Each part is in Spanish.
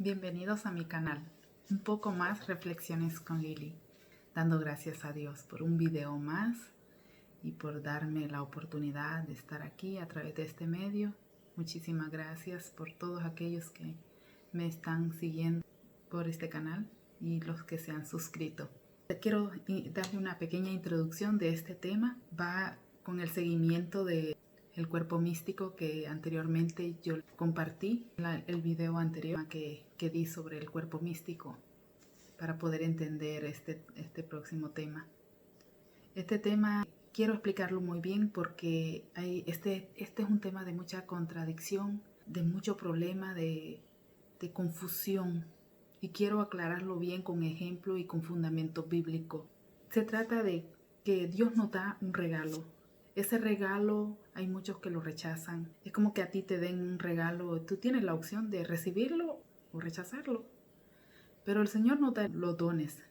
Bienvenidos a mi canal, un poco más reflexiones con Lili, dando gracias a Dios por un video más y por darme la oportunidad de estar aquí a través de este medio. Muchísimas gracias por todos aquellos que me están siguiendo por este canal y los que se han suscrito. Quiero darle una pequeña introducción de este tema. Va con el seguimiento de el cuerpo místico que anteriormente yo compartí, el video anterior que di sobre el cuerpo místico, para poder entender este próximo tema. Este tema quiero explicarlo muy bien porque este es un tema de mucha contradicción, de mucho problema, de confusión, y quiero aclararlo bien con ejemplo y con fundamento bíblico. Se trata de que Dios nos da un regalo. Ese regalo hay muchos que lo rechazan. Es como que a ti te den un regalo, tú tienes la opción de recibirlo o rechazarlo. Pero el Señor nos da los dones.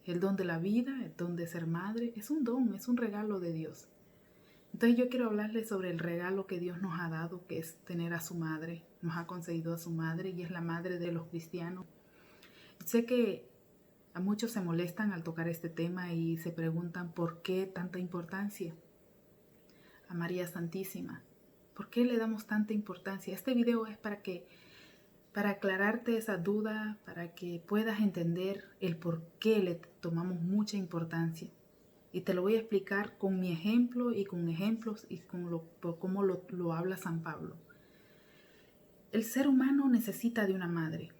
El don de la vida, el don de ser madre, es un don, es un regalo de Dios. Entonces yo quiero hablarles sobre el regalo que Dios nos ha dado, que es tener a su madre. Nos ha concedido a su madre y es la madre de los cristianos. Sé que a muchos se molestan al tocar este tema y se preguntan por qué tanta importancia a María Santísima. ¿Por qué le damos tanta importancia? Este video es para aclararte esa duda, para que puedas entender el por qué le tomamos mucha importancia. Y te lo voy a explicar con mi ejemplo y con ejemplos y por cómo lo habla San Pablo. El ser humano necesita de una madre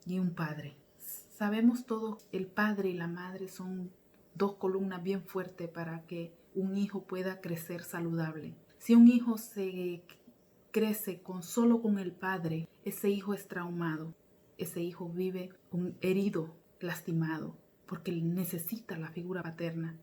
y un padre. Sabemos todos, el padre y la madre son dos columnas bien fuertes para que un hijo pueda crecer saludable. Si un hijo se crece solo con el padre, ese hijo es traumado. Ese hijo vive herido, lastimado, porque necesita la figura paterna.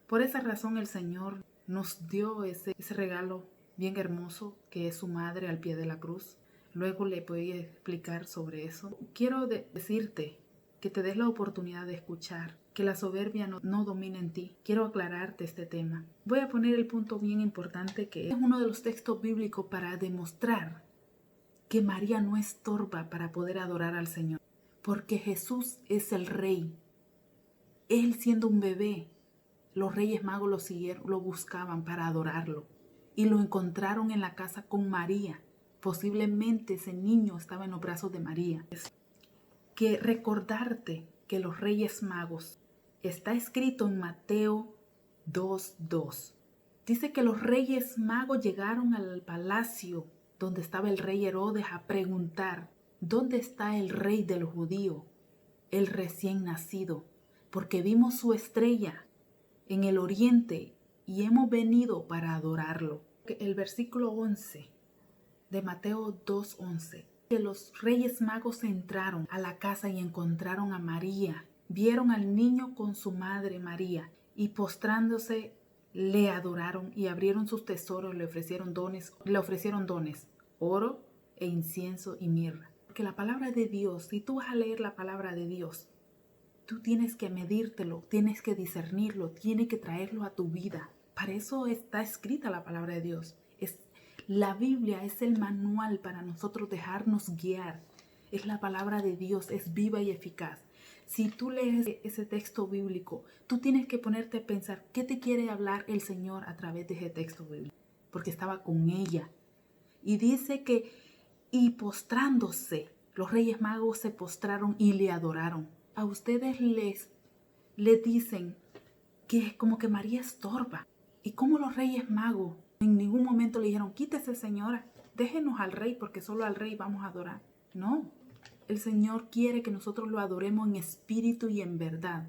Por esa razón el Señor nos dio ese regalo bien hermoso que es su madre al pie de la cruz. Luego le voy a explicar sobre eso. Quiero decirte que te des la oportunidad de escuchar, que la soberbia no domine en ti. Quiero aclararte este tema. Voy a poner el punto bien importante, que es uno de los textos bíblicos para demostrar que María no estorba para poder adorar al Señor, porque Jesús es el Rey. Él, siendo un bebé, los Reyes Magos lo buscaban para adorarlo y lo encontraron en la casa con María. Posiblemente ese niño estaba en los brazos de María. Que recordarte que los Reyes Magos está escrito en Mateo 2:2. Dice que los Reyes Magos llegaron al palacio donde estaba el rey Herodes a preguntar: ¿dónde está el rey de los judíos, el recién nacido? Porque vimos su estrella en el oriente y hemos venido para adorarlo. El versículo 11 de Mateo 2:11. Que los Reyes Magos entraron a la casa y encontraron a María. Vieron al niño con su madre María y postrándose le adoraron y abrieron sus tesoros, le ofrecieron dones, oro e incienso y mirra. Porque la palabra de Dios, si tú vas a leer la palabra de Dios, tú tienes que medírtelo, tienes que discernirlo, tienes que traerlo a tu vida. Para eso está escrita la palabra de Dios. La Biblia es el manual para nosotros dejarnos guiar. Es la palabra de Dios, es viva y eficaz. Si tú lees ese texto bíblico, tú tienes que ponerte a pensar qué te quiere hablar el Señor a través de ese texto bíblico. Porque estaba con ella. Y dice que, y postrándose, los Reyes Magos se postraron y le adoraron. A ustedes les dicen que es como que María estorba. Y como los Reyes Magos en ningún momento le dijeron: quítese, señora, déjenos al rey, porque solo al rey vamos a adorar. No, el Señor quiere que nosotros lo adoremos en espíritu y en verdad.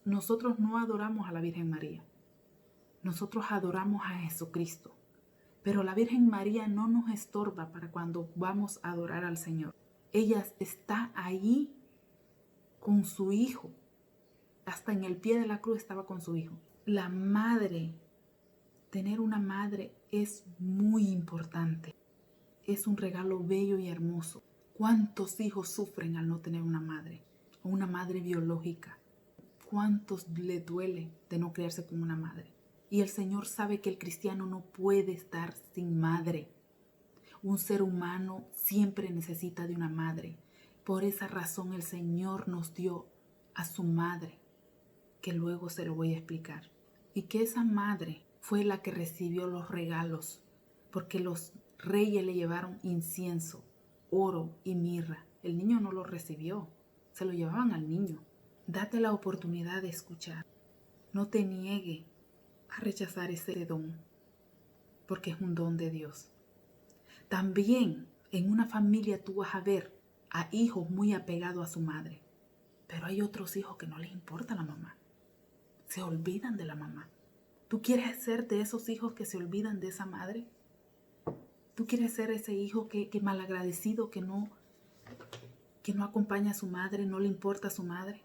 Nosotros no adoramos a la Virgen María. Nosotros adoramos a Jesucristo. Pero la Virgen María no nos estorba para cuando vamos a adorar al Señor. Ella está ahí con su hijo. Hasta en el pie de la cruz estaba con su hijo. La madre, tener una madre es muy importante. Es un regalo bello y hermoso. ¿Cuántos hijos sufren al no tener una madre? O una madre biológica. ¿Cuántos le duele de no criarse con una madre? Y el Señor sabe que el cristiano no puede estar sin madre. Un ser humano siempre necesita de una madre. Por esa razón el Señor nos dio a su madre, que luego se lo voy a explicar. Y que esa madre fue la que recibió los regalos, porque los reyes le llevaron incienso, oro y mirra. El niño no lo recibió, se lo llevaban al niño. Date la oportunidad de escuchar. No te niegue a rechazar ese don, porque es un don de Dios. También en una familia tú vas a ver a hijos muy apegados a su madre, pero hay otros hijos que no les importa la mamá. Se olvidan de la mamá. ¿Tú quieres ser de esos hijos que se olvidan de esa madre? ¿Tú quieres ser ese hijo que malagradecido, que no acompaña a su madre, no le importa a su madre?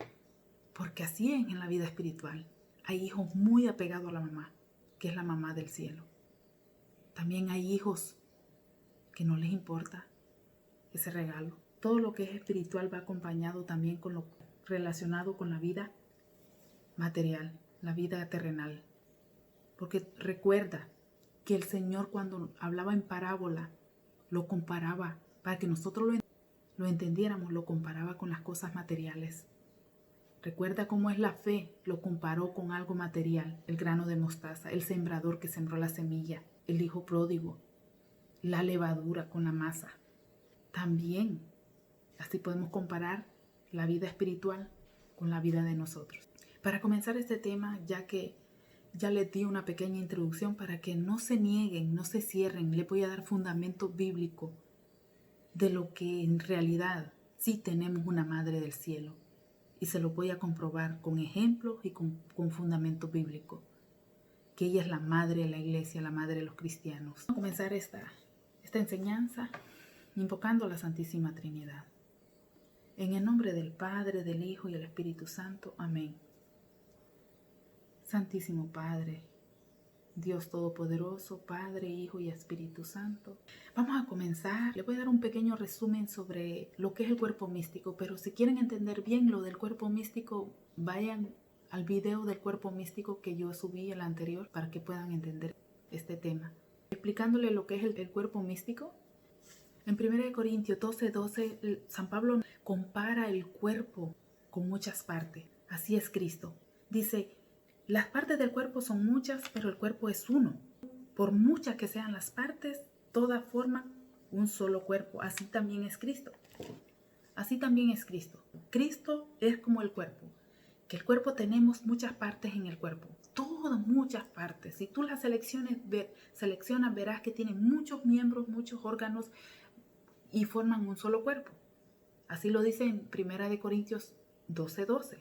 Porque así es en la vida espiritual. Hay hijos muy apegados a la mamá, que es la mamá del cielo. También hay hijos que no les importa ese regalo. Todo lo que es espiritual va acompañado también con lo relacionado con la vida material, la vida terrenal. Porque recuerda que el Señor, cuando hablaba en parábola, lo comparaba, para que nosotros lo entendiéramos, lo comparaba con las cosas materiales. Recuerda cómo es la fe, lo comparó con algo material, el grano de mostaza, el sembrador que sembró la semilla, el hijo pródigo, la levadura con la masa. También, así podemos comparar la vida espiritual con la vida de nosotros. Para comenzar este tema, ya que ya les di una pequeña introducción, para que no se nieguen, no se cierren, les voy a dar fundamento bíblico de lo que en realidad sí tenemos una madre del cielo. Y se lo voy a comprobar con ejemplos y con fundamento bíblico, que ella es la madre de la iglesia, la madre de los cristianos. Vamos a comenzar esta enseñanza invocando a la Santísima Trinidad. En el nombre del Padre, del Hijo y del Espíritu Santo. Amén. Santísimo Padre, Dios Todopoderoso, Padre, Hijo y Espíritu Santo. Vamos a comenzar. Les voy a dar un pequeño resumen sobre lo que es el cuerpo místico, pero si quieren entender bien lo del cuerpo místico, vayan al video del cuerpo místico que yo subí el anterior para que puedan entender este tema. Explicándole lo que es el cuerpo místico. En 1 Corintios 12:12, San Pablo compara el cuerpo con muchas partes. Así es Cristo. Dice: las partes del cuerpo son muchas, pero el cuerpo es uno. Por muchas que sean las partes, todas forman un solo cuerpo. Así también es Cristo. Así también es Cristo. Cristo es como el cuerpo. Que el cuerpo tenemos muchas partes en el cuerpo. Todas, muchas partes. Si tú las seleccionas, verás que tiene muchos miembros, muchos órganos y forman un solo cuerpo. Así lo dice en 1 Corintios 12:12.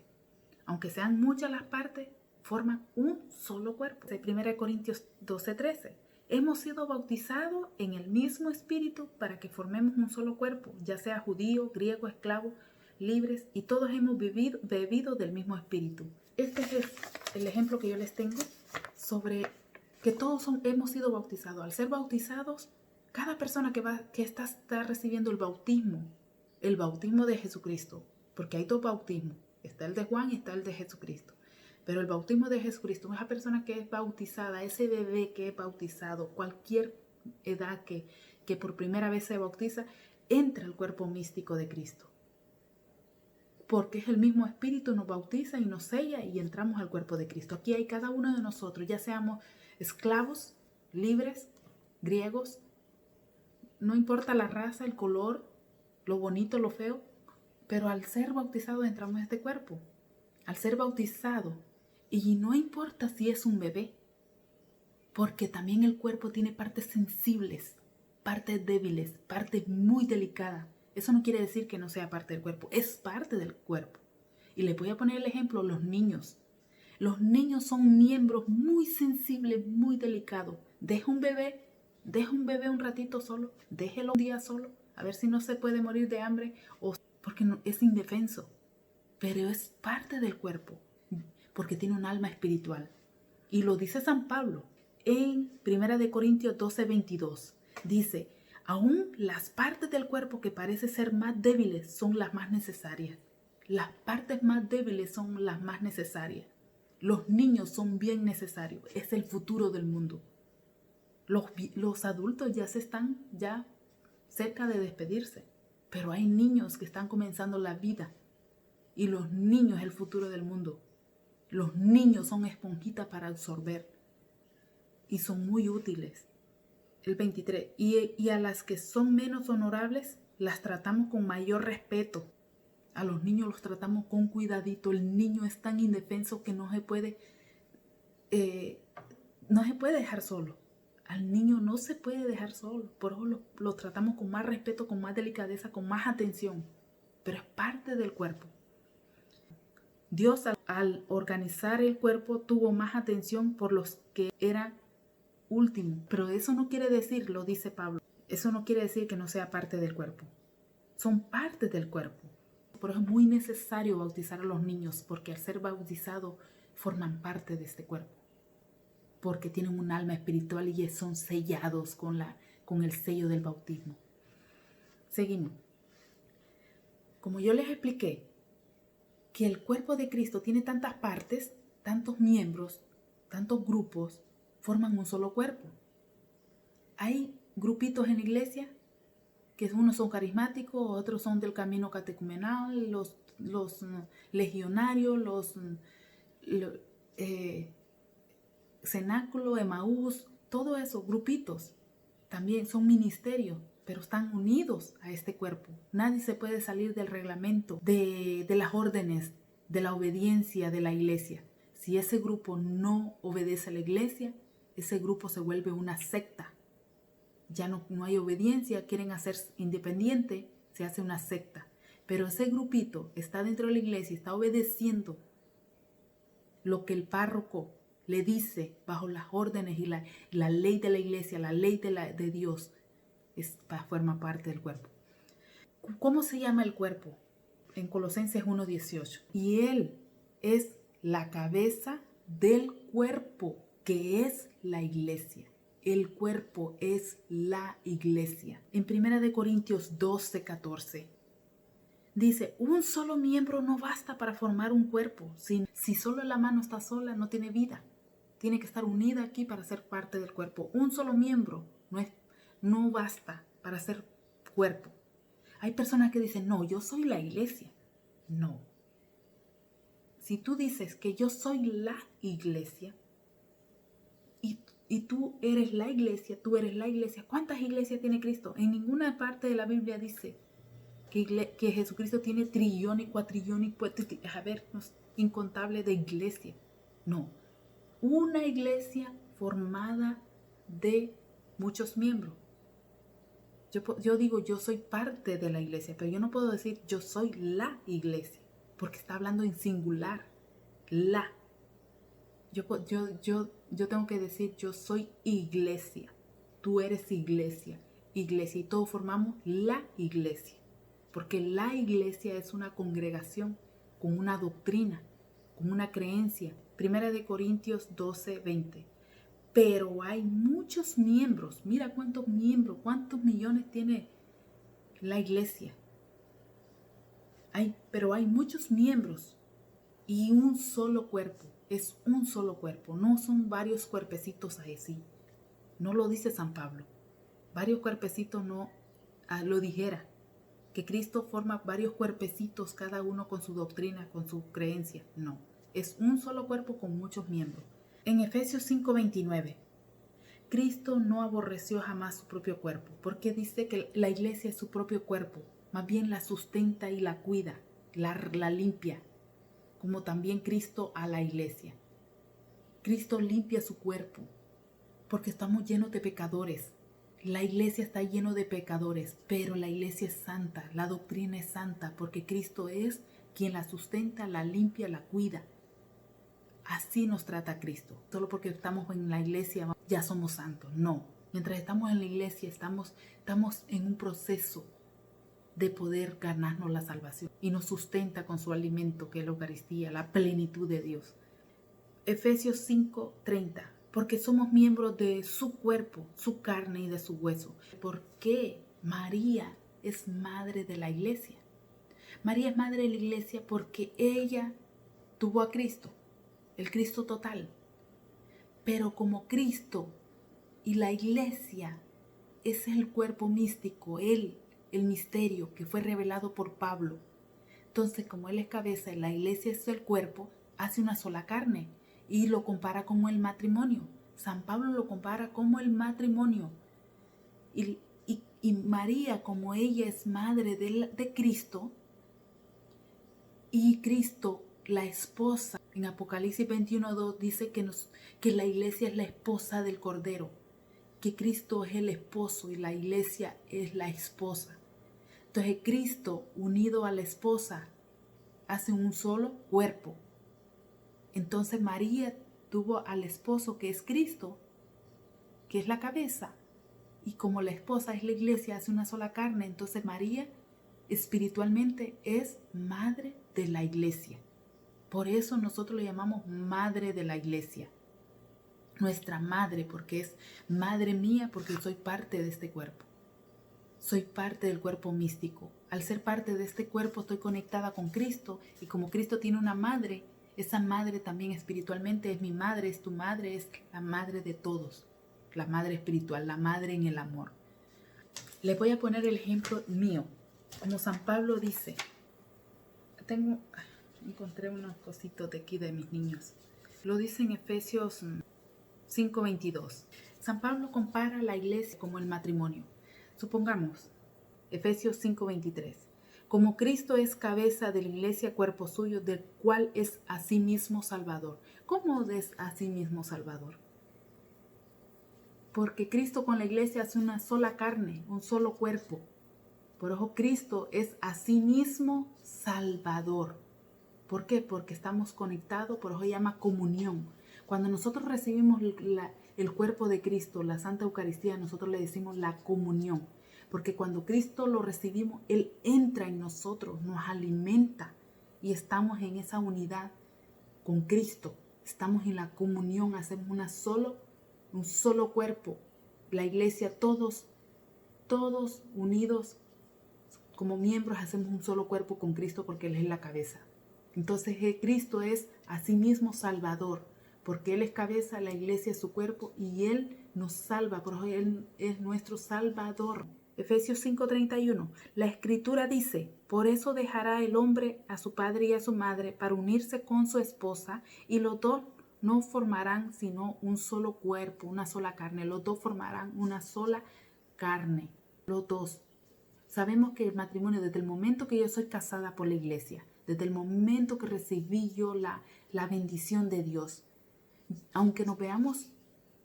Aunque sean muchas las partes, forman un solo cuerpo. 1 Corintios 12:13. Hemos sido bautizados en el mismo espíritu para que formemos un solo cuerpo, ya sea judío, griego, esclavo, libres, y todos hemos bebido del mismo espíritu. Este es el ejemplo que yo les tengo sobre que todos hemos sido bautizados. Al ser bautizados, cada persona que está recibiendo el bautismo de Jesucristo, porque hay dos bautismos, está el de Juan y está el de Jesucristo. Pero el bautismo de Jesucristo, esa persona que es bautizada, ese bebé que es bautizado, cualquier edad que por primera vez se bautiza, entra al cuerpo místico de Cristo. Porque es el mismo Espíritu, nos bautiza y nos sella y entramos al cuerpo de Cristo. Aquí hay cada uno de nosotros, ya seamos esclavos, libres, griegos, no importa la raza, el color, lo bonito, lo feo, pero al ser bautizados entramos a este cuerpo. Al ser bautizado, y no importa si es un bebé, porque también el cuerpo tiene partes sensibles, partes débiles, partes muy delicadas. Eso no quiere decir que no sea parte del cuerpo, es parte del cuerpo. Y les voy a poner el ejemplo, los niños. Los niños son miembros muy sensibles, muy delicados. Deja un bebé un ratito solo, déjelo un día solo, a ver si no se puede morir de hambre, o porque no, es indefenso. Pero es parte del cuerpo, porque tiene un alma espiritual. Y lo dice San Pablo en 1 Corintios 12:22. Dice: aún las partes del cuerpo que parecen ser más débiles son las más necesarias. Las partes más débiles son las más necesarias. Los niños son bien necesarios, es el futuro del mundo. Los adultos ya están cerca de despedirse. Pero hay niños que están comenzando la vida y los niños es el futuro del mundo. Los niños son esponjitas para absorber y son muy útiles. El 23. Y a las que son menos honorables las tratamos con mayor respeto. A los niños los tratamos con cuidadito. El niño es tan indefenso que no se puede dejar solo. Al niño no se puede dejar solo. Por eso lo tratamos con más respeto, con más delicadeza, con más atención. Pero es parte del cuerpo. Dios al organizar el cuerpo tuvo más atención por los que eran últimos. Pero eso no quiere decir, lo dice Pablo, eso no quiere decir que no sea parte del cuerpo. Son parte del cuerpo. Por eso es muy necesario bautizar a los niños, porque al ser bautizados forman parte de este cuerpo. Porque tienen un alma espiritual y son sellados con el sello del bautismo. Seguimos. Como yo les expliqué, que el cuerpo de Cristo tiene tantas partes, tantos miembros, tantos grupos, forman un solo cuerpo. Hay grupitos en la iglesia, que unos son carismáticos, otros son del camino catecumenal, los legionarios, los cenáculo, Emaús, todo eso, grupitos, también son ministerios, pero están unidos a este cuerpo. Nadie se puede salir del reglamento, de las órdenes, de la obediencia de la iglesia. Si ese grupo no obedece a la iglesia, ese grupo se vuelve una secta. Ya no hay obediencia, quieren hacerse independiente, se hace una secta. Pero ese grupito está dentro de la iglesia, está obedeciendo lo que el párroco le dice bajo las órdenes y la ley de la iglesia, la ley de Dios, forma parte del cuerpo. ¿Cómo se llama el cuerpo? En Colosenses 1:18. Y Él es la cabeza del cuerpo, que es la iglesia. El cuerpo es la iglesia. En 1 Corintios 12:14 dice, un solo miembro no basta para formar un cuerpo. Si solo la mano está sola, no tiene vida. Tiene que estar unida aquí para ser parte del cuerpo. Un solo miembro no basta para ser cuerpo. Hay personas que dicen, no, yo soy la iglesia. No. Si tú dices que yo soy la iglesia y tú eres la iglesia, ¿cuántas iglesias tiene Cristo? En ninguna parte de la Biblia dice que Jesucristo tiene trillones, cuatrillones, incontables de iglesias. No. Una iglesia formada de muchos miembros. Yo digo, yo soy parte de la iglesia, pero yo no puedo decir yo soy la iglesia, porque está hablando en singular. La. Yo tengo que decir, yo soy iglesia. Tú eres iglesia. Iglesia. Y todos formamos la iglesia. Porque la iglesia es una congregación con una doctrina, con una creencia. 1 Corintios 12:20. Pero hay muchos miembros. Mira cuántos miembros, cuántos millones tiene la iglesia. Pero hay muchos miembros y un solo cuerpo. Es un solo cuerpo. No son varios cuerpecitos así. No lo dice San Pablo. Varios cuerpecitos no lo dijera. Que Cristo forma varios cuerpecitos, cada uno con su doctrina, con su creencia. No. Es un solo cuerpo con muchos miembros. En Efesios 5:29, Cristo no aborreció jamás su propio cuerpo, porque dice que la iglesia es su propio cuerpo, más bien la sustenta y la cuida, la limpia, como también Cristo a la iglesia. Cristo limpia su cuerpo, porque estamos llenos de pecadores. La iglesia está lleno de pecadores, pero la iglesia es santa, la doctrina es santa, porque Cristo es quien la sustenta, la limpia, la cuida. Así nos trata Cristo. Solo porque estamos en la iglesia ya somos santos. No. Mientras estamos en la iglesia estamos en un proceso de poder ganarnos la salvación. Y nos sustenta con su alimento, que es la Eucaristía, la plenitud de Dios. Efesios 5:30. Porque somos miembros de su cuerpo, su carne y de su hueso. ¿Por qué María es madre de la iglesia? María es madre de la iglesia porque ella tuvo a Cristo. El Cristo total. Pero como Cristo y la iglesia es el cuerpo místico, Él el misterio que fue revelado por Pablo. Entonces, como Él es cabeza y la iglesia es el cuerpo, hace una sola carne y lo compara como el matrimonio. San Pablo lo compara como el matrimonio. Y María, como ella es madre de Cristo, y Cristo, la esposa, en Apocalipsis 21:2 dice que la iglesia es la esposa del Cordero, que Cristo es el esposo y la iglesia es la esposa. Entonces Cristo unido a la esposa hace un solo cuerpo. Entonces María tuvo al esposo que es Cristo, que es la cabeza, y como la esposa es la iglesia, hace una sola carne. Entonces María espiritualmente es madre de la iglesia. Por eso nosotros le llamamos madre de la iglesia. Nuestra madre, porque es madre mía, porque soy parte de este cuerpo. Soy parte del cuerpo místico. Al ser parte de este cuerpo estoy conectada con Cristo, y como Cristo tiene una madre, esa madre también espiritualmente es mi madre, es tu madre, es la madre de todos. La madre espiritual, la madre en el amor. Les voy a poner el ejemplo mío. Como San Pablo dice, encontré unos cositos de aquí de mis niños. Lo dice en Efesios 5:22. San Pablo compara la iglesia como el matrimonio. Supongamos, Efesios 5:23. Como Cristo es cabeza de la iglesia, cuerpo suyo, del cual es asimismo Salvador. ¿Cómo es asimismo Salvador? Porque Cristo con la iglesia hace una sola carne, un solo cuerpo. Por eso Cristo es asimismo Salvador. ¿Por qué? Porque estamos conectados, por eso se llama comunión. Cuando nosotros recibimos el cuerpo de Cristo, la Santa Eucaristía, nosotros le decimos la comunión. Porque cuando Cristo lo recibimos, Él entra en nosotros, nos alimenta y estamos en esa unidad con Cristo. Estamos en la comunión, hacemos un solo cuerpo. La iglesia, todos unidos como miembros, hacemos un solo cuerpo con Cristo porque Él es la cabeza. Entonces Cristo es asimismo Salvador, porque Él es cabeza, la iglesia es su cuerpo y Él nos salva, por eso Él es nuestro Salvador. Efesios 5:31, la Escritura dice, por eso dejará el hombre a su padre y a su madre para unirse con su esposa, y los dos no formarán sino un solo cuerpo, una sola carne. Los dos formarán una sola carne, los dos. Sabemos que el matrimonio, desde el momento que yo soy casada por la iglesia, desde el momento que recibí yo la bendición de Dios, aunque nos veamos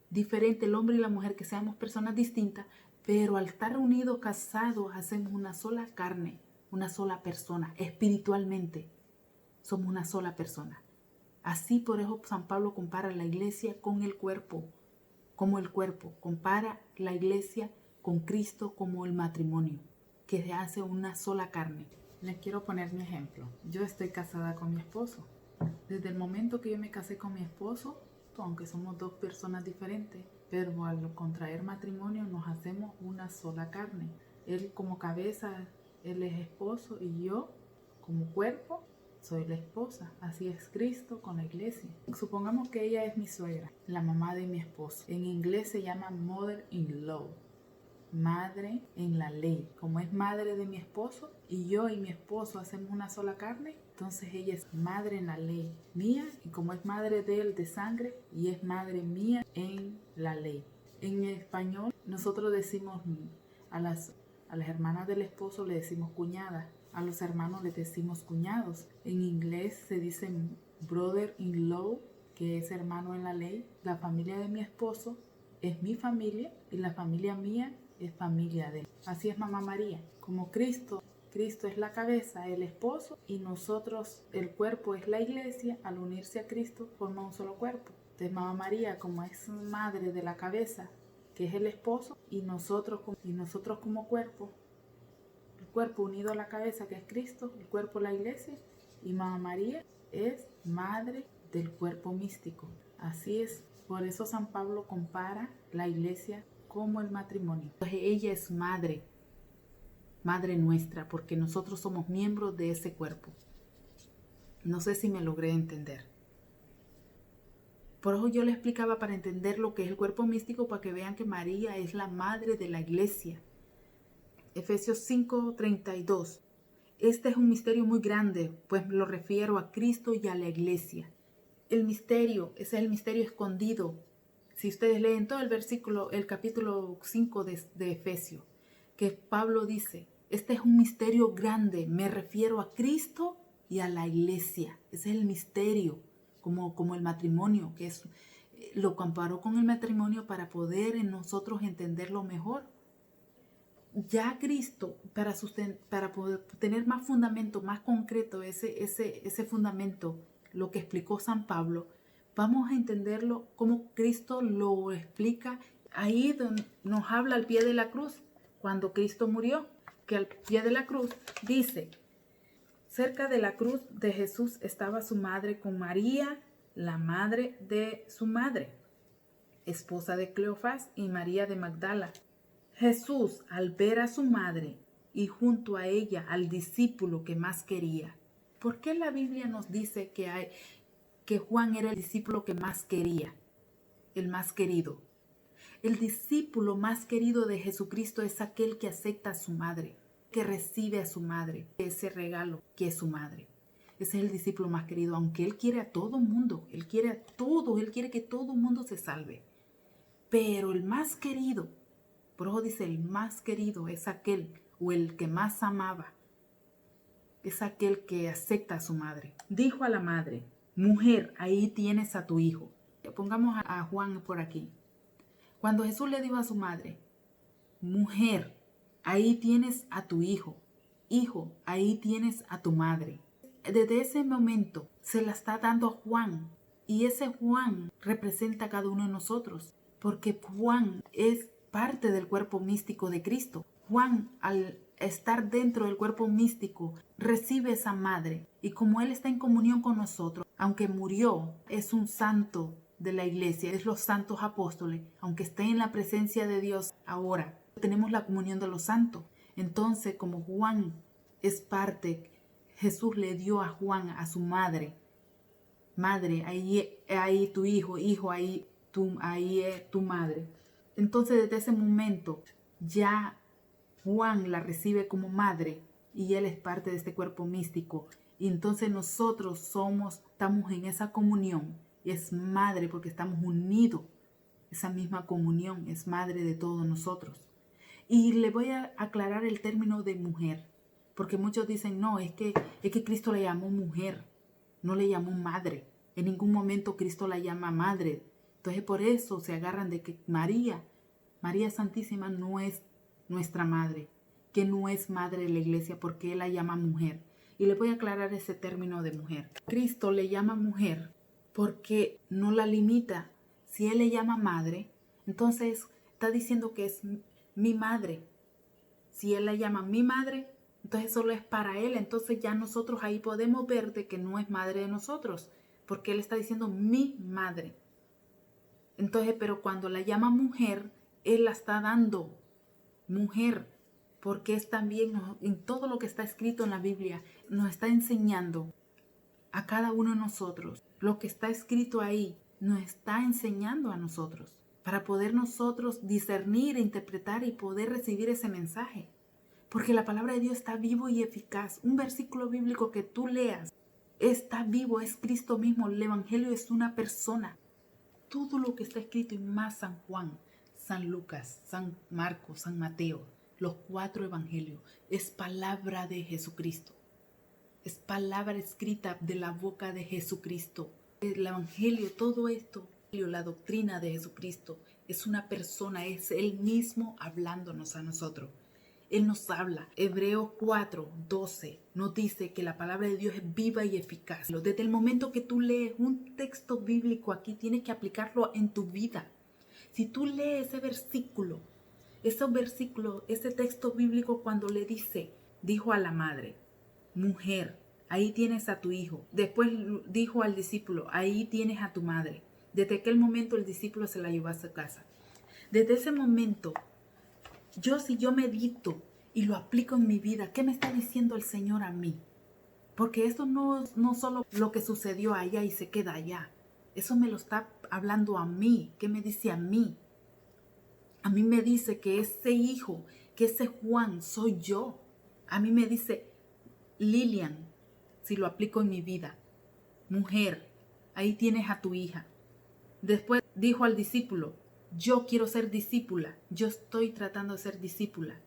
diferente el hombre y la mujer, que seamos personas distintas, pero al estar unidos, casados, hacemos una sola carne, una sola persona. Espiritualmente somos una sola persona. Así por eso San Pablo compara la iglesia con el cuerpo, como el cuerpo. Compara la iglesia con Cristo como el matrimonio, que se hace una sola carne. Les quiero poner mi ejemplo. Yo estoy casada con mi esposo. Desde el momento que yo me casé con mi esposo, aunque somos dos personas diferentes, pero al contraer matrimonio nos hacemos una sola carne. Él como cabeza, Él es esposo, y yo como cuerpo soy la esposa. Así es Cristo con la iglesia. Supongamos que ella es mi suegra, la mamá de mi esposo. En inglés se llama mother-in-law, madre en la ley. Como es madre de mi esposo y yo y mi esposo hacemos una sola carne, entonces ella es madre en la ley mía, y como es madre de él de sangre, y es madre mía en la ley. En español nosotros decimos a las hermanas del esposo le decimos cuñadas, a los hermanos les decimos cuñados. En inglés se dice brother-in-law, que es hermano en la ley. La familia de mi esposo es mi familia y la familia mía es familia de él. Así es Mamá María. Como Cristo es la cabeza, el esposo, y nosotros, el cuerpo es la iglesia, al unirse a Cristo forma un solo cuerpo. Entonces Mamá María, como es madre de la cabeza, que es el esposo, y nosotros como cuerpo, el cuerpo unido a la cabeza, que es Cristo, el cuerpo la iglesia, y Mamá María es madre del cuerpo místico. Así es. Por eso San Pablo compara la iglesia como el matrimonio. Entonces ella es madre nuestra, porque nosotros somos miembros de ese cuerpo. No sé si me logré entender. Por eso yo le explicaba para entender lo que es el cuerpo místico, para que vean que María es la madre de la iglesia. Efesios 5:32. Este es un misterio muy grande, pues lo refiero a Cristo y a la iglesia. El misterio, ese es el misterio escondido. Si ustedes leen todo el versículo, el capítulo 5 de Efesios, que Pablo dice, este es un misterio grande, me refiero a Cristo y a la iglesia. Ese es el misterio, como el matrimonio, lo comparó con el matrimonio para poder en nosotros entenderlo mejor. Ya Cristo, para poder tener más fundamento, más concreto ese fundamento, lo que explicó San Pablo, vamos a entenderlo como Cristo lo explica ahí donde nos habla al pie de la cruz, cuando Cristo murió, que al pie de la cruz dice, cerca de la cruz de Jesús estaba su madre con María, la madre de su madre, esposa de Cleofás, y María de Magdala. Jesús, al ver a su madre y junto a ella al discípulo que más quería. ¿Por qué la Biblia nos dice que Juan era el discípulo que más quería, el más querido? El discípulo más querido de Jesucristo es aquel que acepta a su madre, que recibe a su madre, ese regalo que es su madre. Ese es el discípulo más querido, aunque él quiere a todo mundo, él quiere que todo mundo se salve. Pero el más querido, por eso dice, el más querido es aquel, o el que más amaba, es aquel que acepta a su madre. Dijo a la madre, mujer, ahí tienes a tu hijo. Pongamos a Juan por aquí. Cuando Jesús le dijo a su madre, mujer, ahí tienes a tu hijo. Hijo, ahí tienes a tu madre. Desde ese momento se la está dando a Juan. Y ese Juan representa a cada uno de nosotros. Porque Juan es parte del cuerpo místico de Cristo. Juan, al estar dentro del cuerpo místico, recibe esa madre. Y como él está en comunión con nosotros, aunque murió, es un santo de la iglesia, es los santos apóstoles, aunque esté en la presencia de Dios ahora, tenemos la comunión de los santos. Entonces, como Juan es parte, Jesús le dio a Juan, a su madre, madre, ahí tu hijo, hijo, ahí es tu madre. Entonces, desde ese momento, ya Juan la recibe como madre y él es parte de este cuerpo místico. Y entonces nosotros estamos en esa comunión. Y es madre porque estamos unidos. Esa misma comunión es madre de todos nosotros. Y le voy a aclarar el término de mujer. Porque muchos dicen, no, es que Cristo la llamó mujer. No le llamó madre. En ningún momento Cristo la llama madre. Entonces por eso se agarran de que María Santísima no es nuestra madre. Que no es madre de la iglesia porque Él la llama mujer. Y le voy a aclarar ese término de mujer. Cristo le llama mujer porque no la limita. Si Él le llama madre, entonces está diciendo que es mi madre. Si Él la llama mi madre, entonces solo es para Él. Entonces ya nosotros ahí podemos ver de que no es madre de nosotros, porque Él está diciendo mi madre. Entonces, pero cuando la llama mujer, Él la está dando mujer, porque es también en todo lo que está escrito en la Biblia, nos está enseñando a cada uno de nosotros. Lo que está escrito ahí nos está enseñando a nosotros para poder nosotros discernir, interpretar y poder recibir ese mensaje. Porque la palabra de Dios está vivo y eficaz. Un versículo bíblico que tú leas está vivo, es Cristo mismo. El Evangelio es una persona. Todo lo que está escrito, y más San Juan, San Lucas, San Marcos, San Mateo, los 4 evangelios, es palabra de Jesucristo. Es palabra escrita de la boca de Jesucristo. El evangelio, todo esto, la doctrina de Jesucristo, es una persona, es Él mismo hablándonos a nosotros. Él nos habla. Hebreos 4:12 nos dice que la palabra de Dios es viva y eficaz. Desde el momento que tú lees un texto bíblico aquí, tienes que aplicarlo en tu vida. Si tú lees ese versículo, ese texto bíblico cuando le dijo a la madre, mujer, ahí tienes a tu hijo. Después dijo al discípulo, ahí tienes a tu madre. Desde aquel momento el discípulo se la llevó a su casa. Desde ese momento, si yo medito y lo aplico en mi vida, ¿qué me está diciendo el Señor a mí? Porque eso no solo lo que sucedió allá y se queda allá. Eso me lo está hablando a mí. ¿Qué me dice a mí? A mí me dice que ese hijo que ese Juan soy yo. A mí me dice Lilian, si lo aplico en mi vida, mujer, ahí tienes a tu hija. Después dijo al discípulo, yo quiero ser discípula, yo estoy tratando de ser discípula.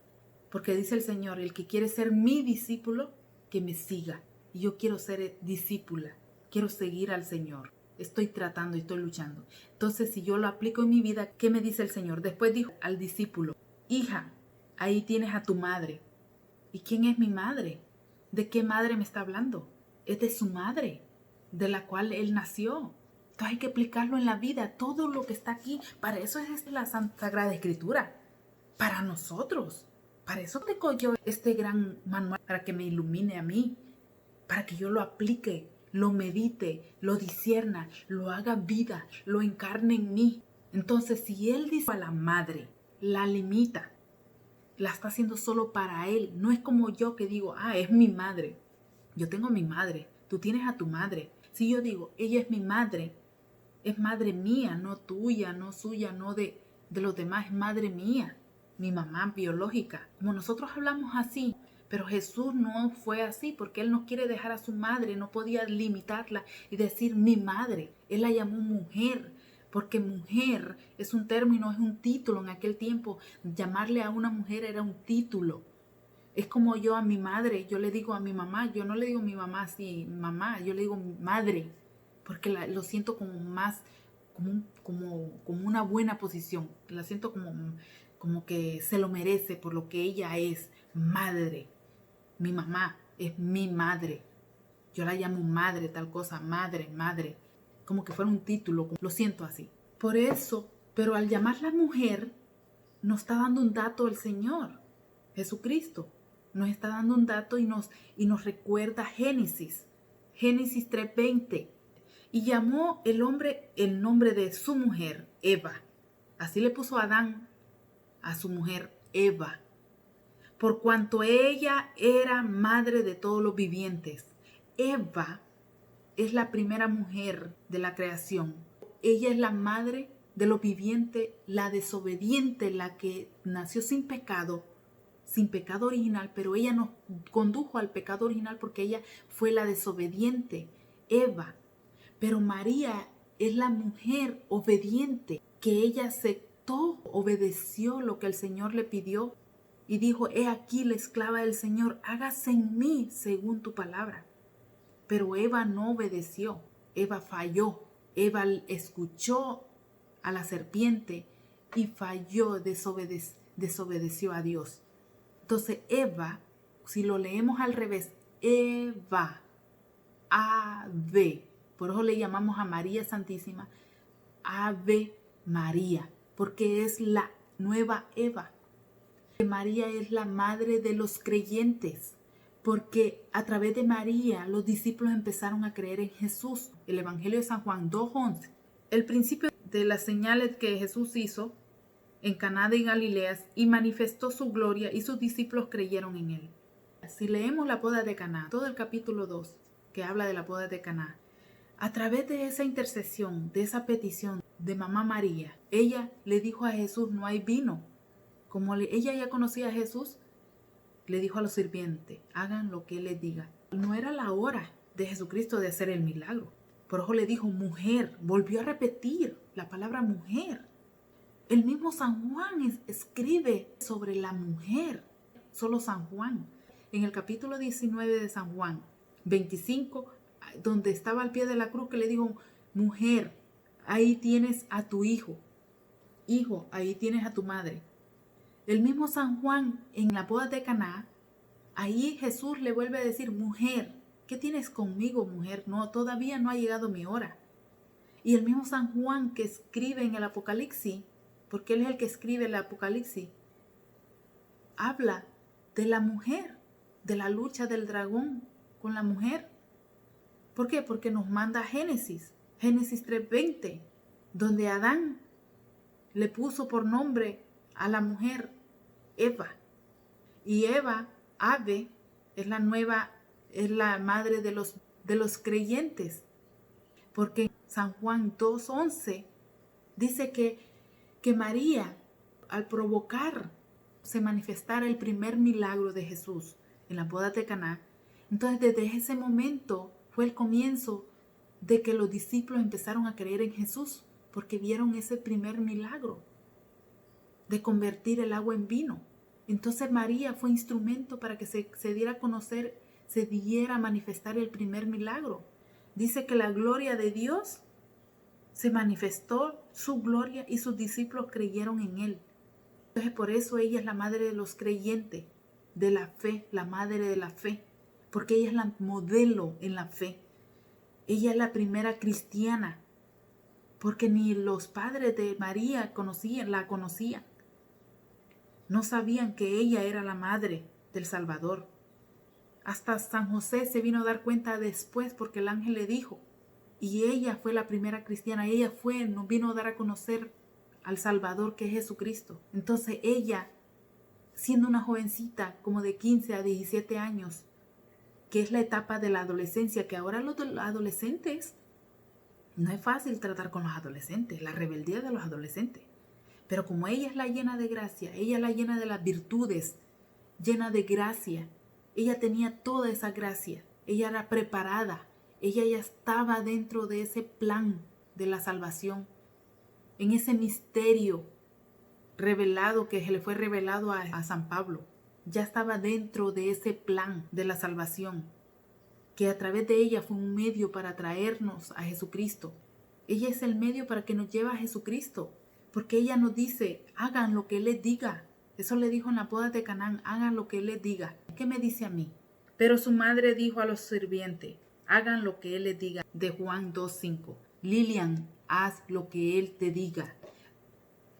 Porque dice el Señor, el que quiere ser mi discípulo, que me siga. Y yo quiero ser discípula, quiero seguir al Señor. Estoy tratando y estoy luchando. Entonces, si yo lo aplico en mi vida, ¿qué me dice el Señor? Después dijo al discípulo, hija, ahí tienes a tu madre. ¿Y quién es mi madre? ¿De qué madre me está hablando? Es de su madre, de la cual él nació. Entonces hay que aplicarlo en la vida, todo lo que está aquí. Para eso es la Sagrada Escritura, para nosotros. Para eso tengo yo este gran manual, para que me ilumine a mí, para que yo lo aplique, lo medite, lo discierna, lo haga vida, lo encarne en mí. Entonces, si él dice a la madre, la limita, la está haciendo solo para él. No es como yo que digo, es mi madre. Yo tengo mi madre, tú tienes a tu madre. Si yo digo, ella es mi madre, es madre mía, no tuya, no suya, no de los demás, es madre mía. Mi mamá biológica. Como nosotros hablamos así, pero Jesús no fue así porque Él no quiere dejar a su madre, no podía limitarla y decir mi madre. Él la llamó mujer, porque mujer es un término, es un título. En aquel tiempo llamarle a una mujer era un título. Es como yo a mi madre, yo le digo a mi mamá, yo no le digo a mi mamá así, mamá, yo le digo madre, porque lo siento como más, como una buena posición, la siento como que se lo merece por lo que ella es, madre. Mi mamá es mi madre. Yo la llamo madre, tal cosa, madre, como que fuera un título, lo siento así. Por eso, pero al llamarla mujer, nos está dando un dato el Señor, Jesucristo. Nos está dando un dato y nos recuerda Génesis 3:20. Y llamó el hombre el nombre de su mujer, Eva. Así le puso Adán a su mujer, Eva, por cuanto ella era madre de todos los vivientes. Eva es la primera mujer de la creación. Ella es la madre de los vivientes, la desobediente, la que nació sin pecado original, pero ella nos condujo al pecado original porque ella fue la desobediente, Eva. Pero María es la mujer obediente, que ella aceptó, obedeció lo que el Señor le pidió y dijo, he aquí la esclava del Señor, hágase en mí según tu palabra. Pero Eva no obedeció, Eva falló, Eva escuchó a la serpiente y falló, desobedeció a Dios. Entonces Eva, si lo leemos al revés, Eva, Ave, por eso le llamamos a María Santísima Ave María, porque es la nueva Eva. María es la madre de los creyentes, porque a través de María los discípulos empezaron a creer en Jesús. El Evangelio de San Juan 2:11. El principio de las señales que Jesús hizo en Caná de Galilea y manifestó su gloria y sus discípulos creyeron en él. Si leemos la boda de Caná, todo el capítulo 2 que habla de la boda de Caná, a través de esa intercesión, de esa petición de mamá María, ella le dijo a Jesús, no hay vino. Como ella ya conocía a Jesús, le dijo a los sirvientes, hagan lo que él les diga. No era la hora de Jesucristo de hacer el milagro. Por eso le dijo mujer, volvió a repetir la palabra mujer. El mismo San Juan escribe sobre la mujer, solo San Juan. En el capítulo 19 de San Juan, 25, donde estaba al pie de la cruz, que le dijo, mujer, ahí tienes a tu hijo. Hijo, ahí tienes a tu madre. El mismo San Juan, en la boda de Caná, ahí Jesús le vuelve a decir, mujer, ¿qué tienes conmigo, mujer? No, todavía no ha llegado mi hora. Y el mismo San Juan que escribe en el Apocalipsis, porque él es el que escribe el Apocalipsis, habla de la mujer, de la lucha del dragón con la mujer. ¿Por qué? Porque nos manda Génesis 3:20, donde Adán le puso por nombre a la mujer Eva. Y Eva, Ave, es la madre de los creyentes. Porque San Juan 2:11 dice que María, al provocar se manifestara el primer milagro de Jesús en la boda de Caná, entonces desde ese momento fue el comienzo de que los discípulos empezaron a creer en Jesús, porque vieron ese primer milagro de convertir el agua en vino. Entonces María fue instrumento para que se diera a conocer, se diera a manifestar el primer milagro. Dice que la gloria de Dios se manifestó, su gloria, y sus discípulos creyeron en él. Entonces por eso ella es la madre de los creyentes, de la fe, la madre de la fe, porque ella es la modelo en la fe. Ella es la primera cristiana, porque ni los padres de María la conocían. No sabían que ella era la madre del Salvador. Hasta San José se vino a dar cuenta después porque el ángel le dijo. Y ella fue la primera cristiana. Ella nos vino a dar a conocer al Salvador, que es Jesucristo. Entonces ella, siendo una jovencita como de 15 a 17 años, que es la etapa de la adolescencia, que ahora los adolescentes, no es fácil tratar con los adolescentes, la rebeldía de los adolescentes. Pero como ella es la llena de gracia, ella es la llena de las virtudes, llena de gracia, ella tenía toda esa gracia, ella era preparada, ella ya estaba dentro de ese plan de la salvación, en ese misterio revelado que se le fue revelado a San Pablo. Ya estaba dentro de ese plan de la salvación, que a través de ella fue un medio para traernos a Jesucristo. Ella es el medio para que nos lleve a Jesucristo, porque ella nos dice, hagan lo que Él les diga. Eso le dijo en la boda de Canaán, hagan lo que Él les diga. ¿Qué me dice a mí? Pero su madre dijo a los sirvientes, hagan lo que Él les diga. De Juan 2:5. Lilian, haz lo que Él te diga.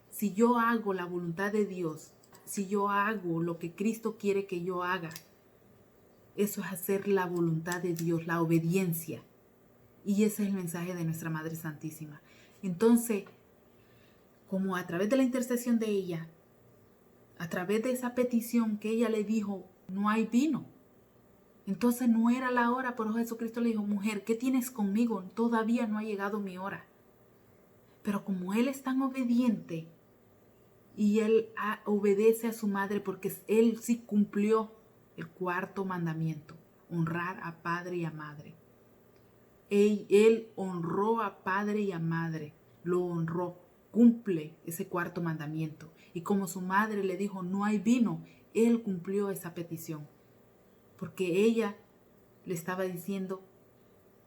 Si yo hago la voluntad de Dios, si yo hago lo que Cristo quiere que yo haga, eso es hacer la voluntad de Dios, la obediencia. Y ese es el mensaje de nuestra Madre Santísima. Entonces, como a través de la intercesión de ella, a través de esa petición que ella le dijo, no hay vino. Entonces no era la hora, pero Jesucristo le dijo, mujer, ¿qué tienes conmigo? Todavía no ha llegado mi hora. Pero como Él es tan obediente y Él obedece a su madre, porque Él sí cumplió el cuarto mandamiento, honrar a padre y a madre. Él honró a padre y a madre, lo honró, cumple ese cuarto mandamiento. Y como su madre le dijo, no hay vino, Él cumplió esa petición. Porque ella le estaba diciendo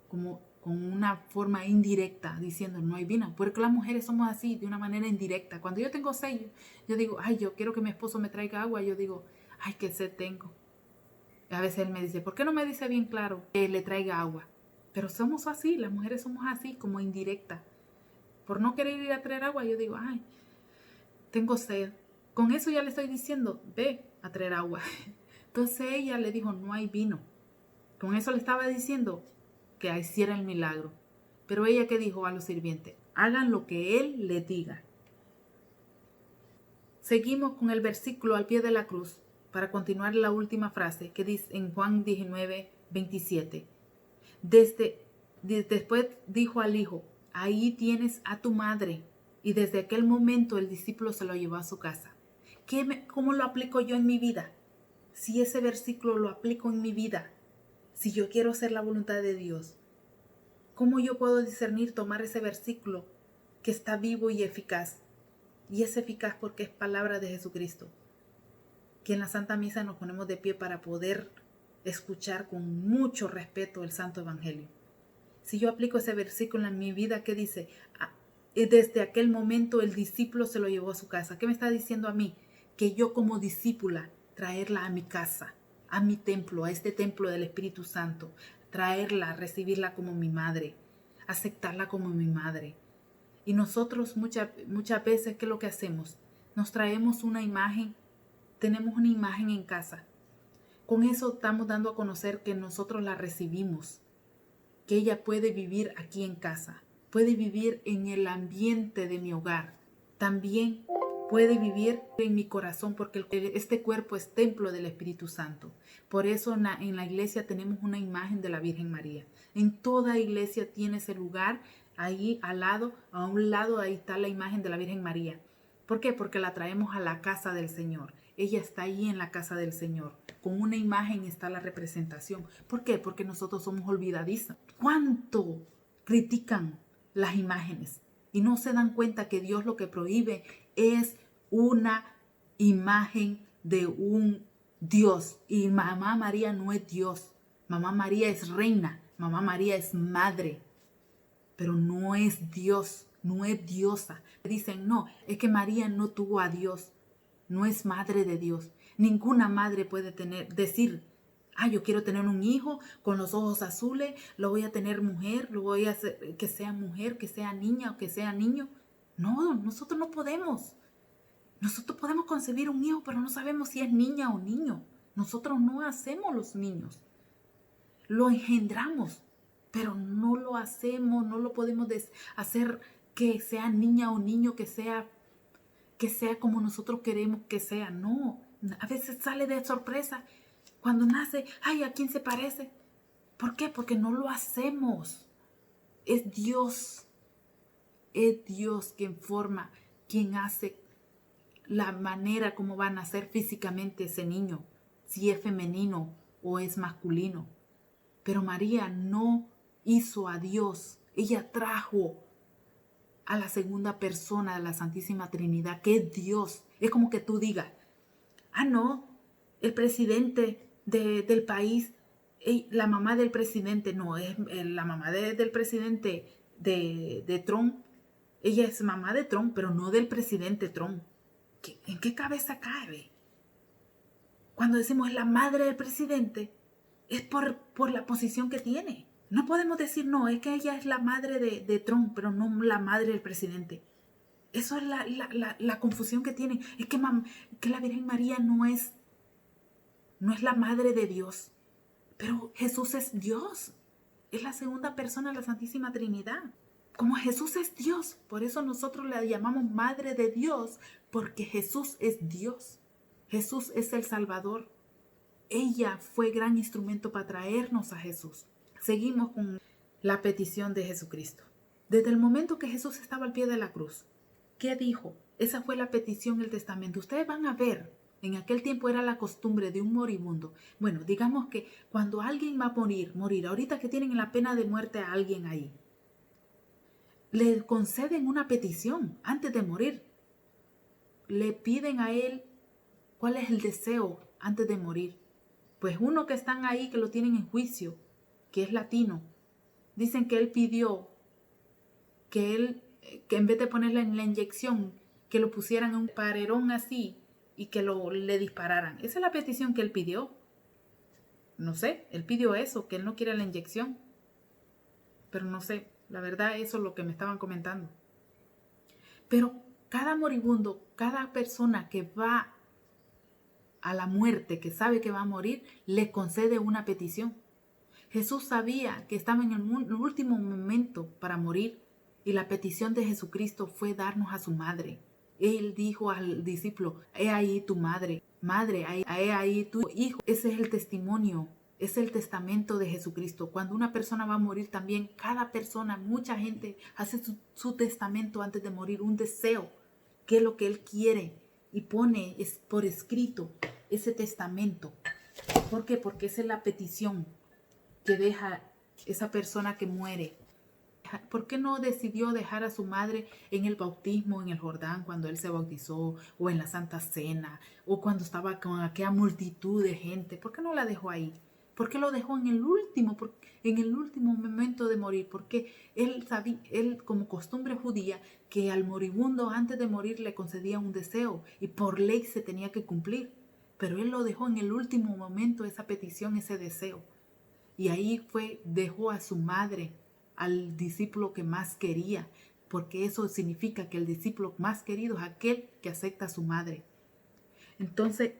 como con una forma indirecta, diciendo no hay vino. Porque las mujeres somos así, de una manera indirecta. Cuando yo tengo sed, yo digo, ay, yo quiero que mi esposo me traiga agua. Yo digo, ay, qué sed tengo. Y a veces él me dice, ¿por qué no me dice bien claro que le traiga agua? Pero somos así, las mujeres somos así, como indirecta. Por no querer ir a traer agua, yo digo, ay, tengo sed. Con eso ya le estoy diciendo, ve a traer agua. Entonces ella le dijo, no hay vino. Con eso le estaba diciendo que hiciera el milagro. Pero ella, ¿qué dijo a los sirvientes? Hagan lo que Él les diga. Seguimos con el versículo al pie de la cruz para continuar la última frase que dice en Juan 19:27. Después dijo al hijo, ahí tienes a tu madre. Y desde aquel momento el discípulo se lo llevó a su casa. ¿Cómo lo aplico yo en mi vida? Si ese versículo lo aplico en mi vida, si yo quiero hacer la voluntad de Dios, ¿cómo yo puedo discernir, tomar ese versículo que está vivo y eficaz? Y es eficaz porque es palabra de Jesucristo. Que en la Santa Misa nos ponemos de pie para poder escuchar con mucho respeto el Santo Evangelio. Si yo aplico ese versículo en mi vida, ¿qué dice? Desde aquel momento el discípulo se lo llevó a su casa. ¿Qué me está diciendo a mí? Que yo como discípula, traerla a mi casa, a mi templo, a este templo del Espíritu Santo, traerla, recibirla como mi madre, aceptarla como mi madre. Y nosotros muchas veces, ¿qué es lo que hacemos? Nos traemos una imagen, tenemos una imagen en casa. Con eso estamos dando a conocer que nosotros la recibimos, que ella puede vivir aquí en casa, puede vivir en el ambiente de mi hogar. También puede vivir en mi corazón, porque este cuerpo es templo del Espíritu Santo. Por eso en la iglesia tenemos una imagen de la Virgen María. En toda iglesia tiene ese lugar, ahí a un lado ahí está la imagen de la Virgen María. ¿Por qué? Porque la traemos a la casa del Señor. ella está ahí en la casa del Señor. Con una imagen está la representación. ¿Por qué? Porque nosotros somos olvidadizos. ¿Cuánto critican las imágenes? Y no se dan cuenta que Dios lo que prohíbe es una imagen de un Dios. Y Mamá María no es Dios. Mamá María es reina. Mamá María es madre. Pero no es Dios. No es diosa. Dicen, no, es que María no tuvo a Dios. No es madre de Dios. Ninguna madre puede decir, yo quiero tener un hijo con los ojos azules, lo voy a tener mujer, lo voy a hacer que sea mujer, que sea niña o que sea niño. No, nosotros no podemos. Nosotros podemos concebir un hijo, pero no sabemos si es niña o niño. Nosotros no hacemos los niños. Lo engendramos, pero no lo hacemos, no lo podemos hacer que sea niña o niño, que sea como nosotros queremos que sea. No, a veces sale de sorpresa. Cuando nace, ¿a quién se parece? ¿Por qué? Porque no lo hacemos. Es Dios quien forma, quien hace la manera como va a nacer físicamente ese niño, si es femenino o es masculino. Pero María no hizo a Dios, ella trajo a la segunda persona de la Santísima Trinidad, que es Dios. Es como que tú digas, no, el presidente del país, la mamá del presidente, no, es la mamá del presidente de Trump. Ella es mamá de Trump, pero no del presidente Trump. ¿En qué cabeza cabe? Cuando decimos es la madre del presidente, es por la posición que tiene. No podemos decir, no, es que ella es la madre de Trump, pero no la madre del presidente. Eso es la confusión que tienen. Es que la Virgen María no es la madre de Dios, pero Jesús es Dios. Es la segunda persona de la Santísima Trinidad. Como Jesús es Dios, por eso nosotros la llamamos Madre de Dios, porque Jesús es Dios. Jesús es el Salvador. Ella fue gran instrumento para traernos a Jesús. Seguimos con la petición de Jesucristo. Desde el momento que Jesús estaba al pie de la cruz, ¿qué dijo? Esa fue la petición del testamento. Ustedes van a ver, en aquel tiempo era la costumbre de un moribundo. Bueno, digamos que cuando alguien va a morir, ahorita que tienen la pena de muerte a alguien ahí, le conceden una petición antes de morir. Le piden a él cuál es el deseo antes de morir. Pues uno que están ahí, que lo tienen en juicio, que es latino, dicen que él pidió que en vez de ponerle en la inyección, que lo pusieran en un parerón así y que le dispararan. Esa es la petición que él pidió. No sé, él pidió eso, que él no quiere la inyección. Pero no sé, la verdad eso es lo que me estaban comentando. Pero cada moribundo, cada persona que va a la muerte, que sabe que va a morir, le concede una petición. Jesús sabía que estaba en el último momento para morir y la petición de Jesucristo fue darnos a su madre. Él dijo al discípulo, he ahí tu madre, he ahí tu hijo. Ese es el testimonio, es el testamento de Jesucristo. Cuando una persona va a morir también, cada persona, mucha gente hace su testamento antes de morir, un deseo, qué es lo que él quiere y pone por escrito ese testamento. ¿Por qué? Porque esa es la petición que deja esa persona que muere. ¿Por qué no decidió dejar a su madre en el bautismo, en el Jordán, cuando él se bautizó, o en la Santa Cena, o cuando estaba con aquella multitud de gente? ¿Por qué no la dejó ahí? ¿Por qué lo dejó en el último momento de morir? Porque él sabía, como costumbre judía, que al moribundo antes de morir le concedía un deseo y por ley se tenía que cumplir. Pero él lo dejó en el último momento, esa petición, ese deseo. Y ahí dejó a su madre, al discípulo que más quería, porque eso significa que el discípulo más querido es aquel que acepta a su madre. Entonces,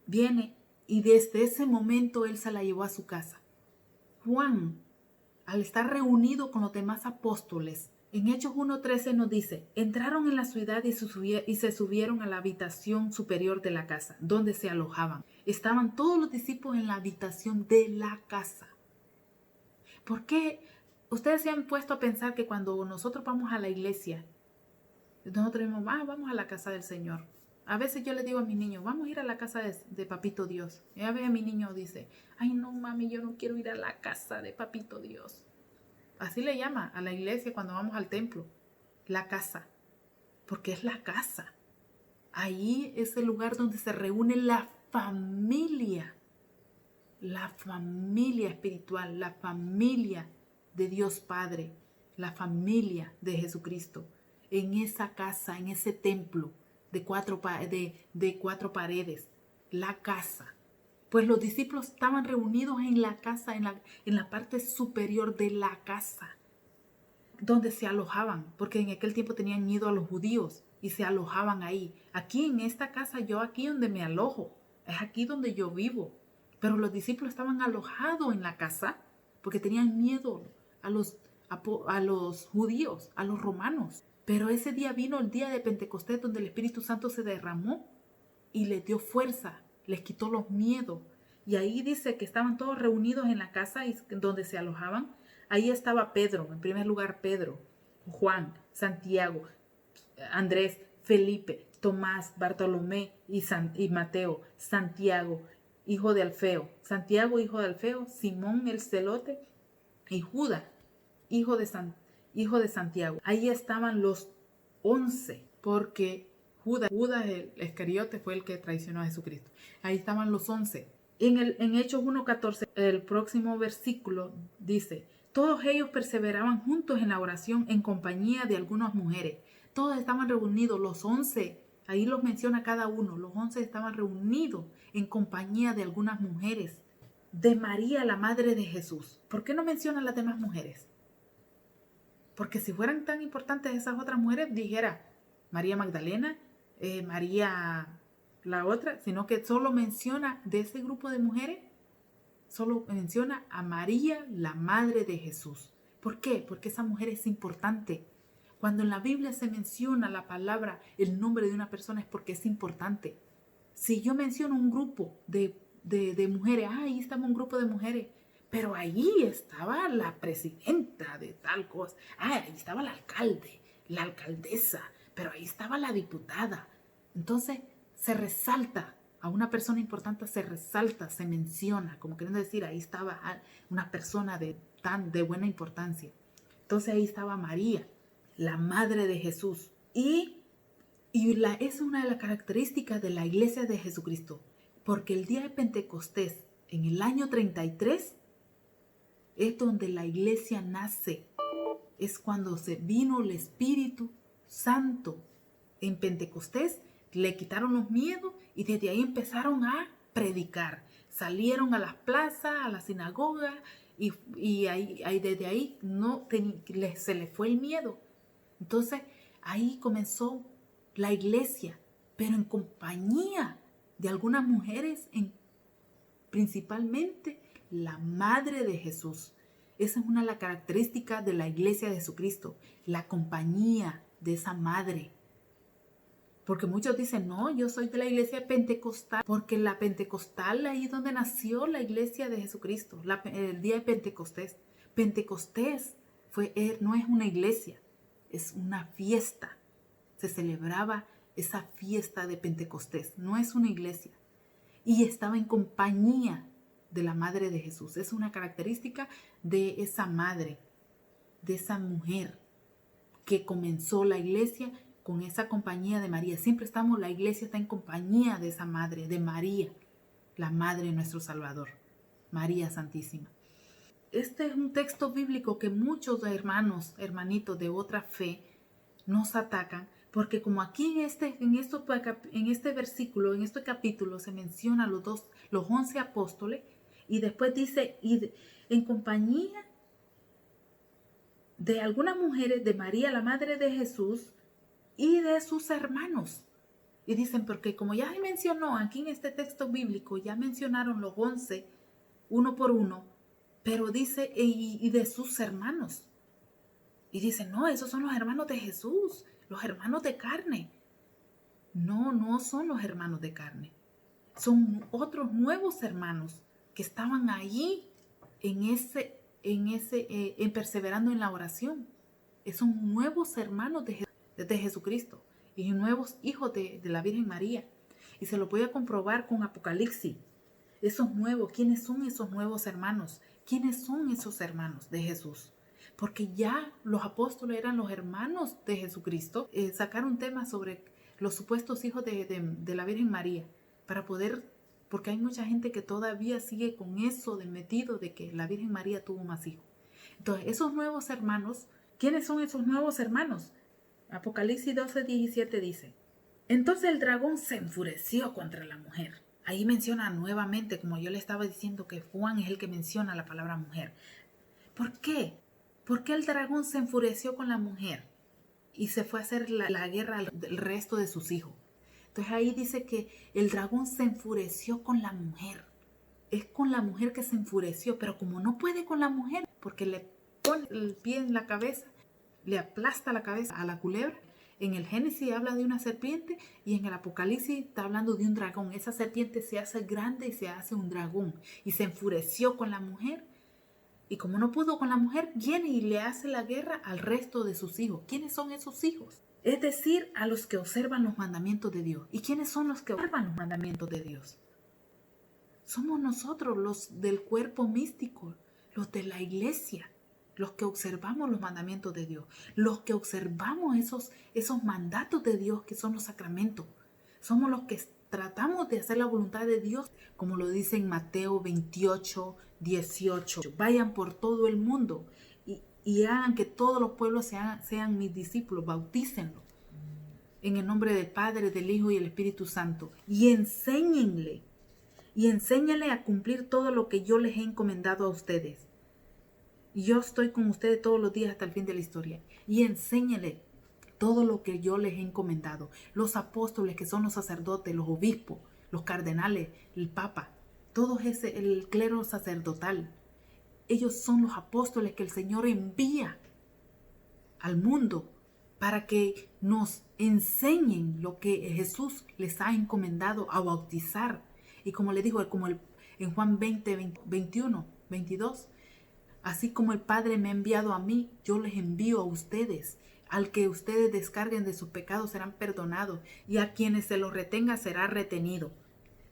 viene y desde ese momento él se la llevó a su casa. Juan, al estar reunido con los demás apóstoles, en Hechos 1:13 nos dice, entraron en la ciudad y se subieron a la habitación superior de la casa, donde se alojaban. Estaban todos los discípulos en la habitación de la casa. ¿Por qué? Ustedes se han puesto a pensar que cuando nosotros vamos a la iglesia, nosotros decimos, vamos a la casa del Señor. A veces yo le digo a mi niño, vamos a ir a la casa de Papito Dios. Y a veces mi niño dice, ay no mami, yo no quiero ir a la casa de Papito Dios. Así le llama a la iglesia cuando vamos al templo, la casa, porque es la casa. Ahí es el lugar donde se reúne la familia espiritual, la familia de Dios Padre, la familia de Jesucristo. En esa casa, en ese templo de cuatro paredes, la casa. Pues los discípulos estaban reunidos en la casa, en la parte superior de la casa, donde se alojaban, porque en aquel tiempo tenían miedo a los judíos y se alojaban ahí. Aquí en esta casa, yo aquí donde me alojo, es aquí donde yo vivo. Pero los discípulos estaban alojados en la casa porque tenían miedo a los judíos, a los romanos. Pero ese día vino el día de Pentecostés, donde el Espíritu Santo se derramó y les dio fuerza, les quitó los miedos. Y ahí dice que estaban todos reunidos en la casa donde se alojaban. Ahí estaba Pedro, en primer lugar Pedro, Juan, Santiago, Andrés, Felipe, Tomás, Bartolomé y Mateo, Santiago, hijo de Alfeo, Simón el celote y Judas, hijo de Santiago. Ahí estaban los 11, porque Judas el Iscariote fue el que traicionó a Jesucristo. Ahí estaban los 11. En Hechos 1:14, el próximo versículo dice, todos ellos perseveraban juntos en la oración en compañía de algunas mujeres. Todos estaban reunidos, los 11, ahí los menciona cada uno, los 11 estaban reunidos en compañía de algunas mujeres, de María, la madre de Jesús. ¿Por qué no menciona a las demás mujeres? Porque si fueran tan importantes esas otras mujeres, dijera María Magdalena, María la otra, sino que solo menciona de ese grupo de mujeres, solo menciona a María, la madre de Jesús. ¿Por qué? Porque esa mujer es importante. Cuando en la Biblia se menciona la palabra, el nombre de una persona, es porque es importante. Si yo menciono un grupo de mujeres, ahí estaba un grupo de mujeres, pero ahí estaba la presidenta de tal cosa, ahí estaba el alcalde, la alcaldesa, pero ahí estaba la diputada. Entonces se resalta, a una persona importante se resalta, se menciona, como queriendo decir, ahí estaba una persona de buena importancia. Entonces ahí estaba María, la madre de Jesús. Es una de las características de la iglesia de Jesucristo, porque el día de Pentecostés, en el año 33, es donde la iglesia nace. Es cuando se vino el Espíritu Santo. En Pentecostés le quitaron los miedos y desde ahí empezaron a predicar. Salieron a las plazas, a la sinagoga y desde ahí se les fue el miedo. Entonces ahí comenzó la iglesia, pero en compañía de algunas mujeres, principalmente la madre de Jesús. Esa es una de las características de la iglesia de Jesucristo, la compañía de esa madre. Porque muchos dicen, no, yo soy de la iglesia pentecostal, porque la pentecostal, ahí es donde nació la iglesia de Jesucristo, el día de Pentecostés. Pentecostés no es una iglesia, es una fiesta. Se celebraba esa fiesta de Pentecostés, no es una iglesia. Y estaba en compañía de la madre de Jesús. Es una característica de esa madre, de esa mujer que comenzó la iglesia con esa compañía de María. Siempre la iglesia está en compañía de esa madre, de María, la madre de nuestro Salvador, María Santísima. Este es un texto bíblico que muchos hermanitos de otra fe nos atacan, porque como aquí en este versículo, en este capítulo se menciona los 11 apóstoles, y después dice, en compañía de algunas mujeres, de María, la madre de Jesús, y de sus hermanos. Y dicen, porque como ya se mencionó aquí en este texto bíblico, ya mencionaron los 11, uno por uno, pero dice, y de sus hermanos. Y dicen, no, esos son los hermanos de Jesús, los hermanos de carne. No son los hermanos de carne. Son otros nuevos hermanos que estaban allí perseverando en la oración. Son nuevos hermanos de Jesucristo. y nuevos hijos de la Virgen María. Y se lo voy a comprobar con Apocalipsis. Esos nuevos, ¿quiénes son esos nuevos hermanos? ¿Quiénes son esos hermanos de Jesús? Porque ya los apóstoles eran los hermanos de Jesucristo. Sacaron temas sobre los supuestos hijos de la Virgen María para poder, porque hay mucha gente que todavía sigue con eso de metido de que la Virgen María tuvo más hijos. Entonces, esos nuevos hermanos, ¿quiénes son esos nuevos hermanos? Apocalipsis 12:17 dice: entonces el dragón se enfureció contra la mujer. Ahí menciona nuevamente, como yo le estaba diciendo, que Juan es el que menciona la palabra mujer. ¿Por qué? ¿Por qué el dragón se enfureció con la mujer y se fue a hacer la guerra al resto de sus hijos? Entonces ahí dice que el dragón se enfureció con la mujer. Es con la mujer que se enfureció, pero como no puede con la mujer, porque le pone el pie en la cabeza, le aplasta la cabeza a la culebra. En el Génesis habla de una serpiente y en el Apocalipsis está hablando de un dragón. Esa serpiente se hace grande y se hace un dragón y se enfureció con la mujer. Y como no pudo con la mujer, viene y le hace la guerra al resto de sus hijos. ¿Quiénes son esos hijos? Es decir, a los que observan los mandamientos de Dios. ¿Y quiénes son los que observan los mandamientos de Dios? Somos nosotros, los del cuerpo místico, los de la iglesia, los que observamos los mandamientos de Dios, los que observamos esos mandatos de Dios que son los sacramentos. Somos los que tratamos de hacer la voluntad de Dios, como lo dice en Mateo 28:18. Vayan por todo el mundo y hagan que todos los pueblos sean mis discípulos, bautícenlos en el nombre del Padre, del Hijo y del Espíritu Santo. Y enséñenle a cumplir todo lo que yo les he encomendado a ustedes. Y yo estoy con ustedes todos los días hasta el fin de la historia. Y enséñenle todo lo que yo les he encomendado. Los apóstoles, que son los sacerdotes, los obispos, los cardenales, el papa, todo el clero sacerdotal. Ellos son los apóstoles que el Señor envía al mundo para que nos enseñen lo que Jesús les ha encomendado a bautizar. Y como le dijo, en Juan 20:21, 22, así como el Padre me ha enviado a mí, yo les envío a ustedes. Al que ustedes descarguen de sus pecados serán perdonados, y a quienes se los retenga será retenido.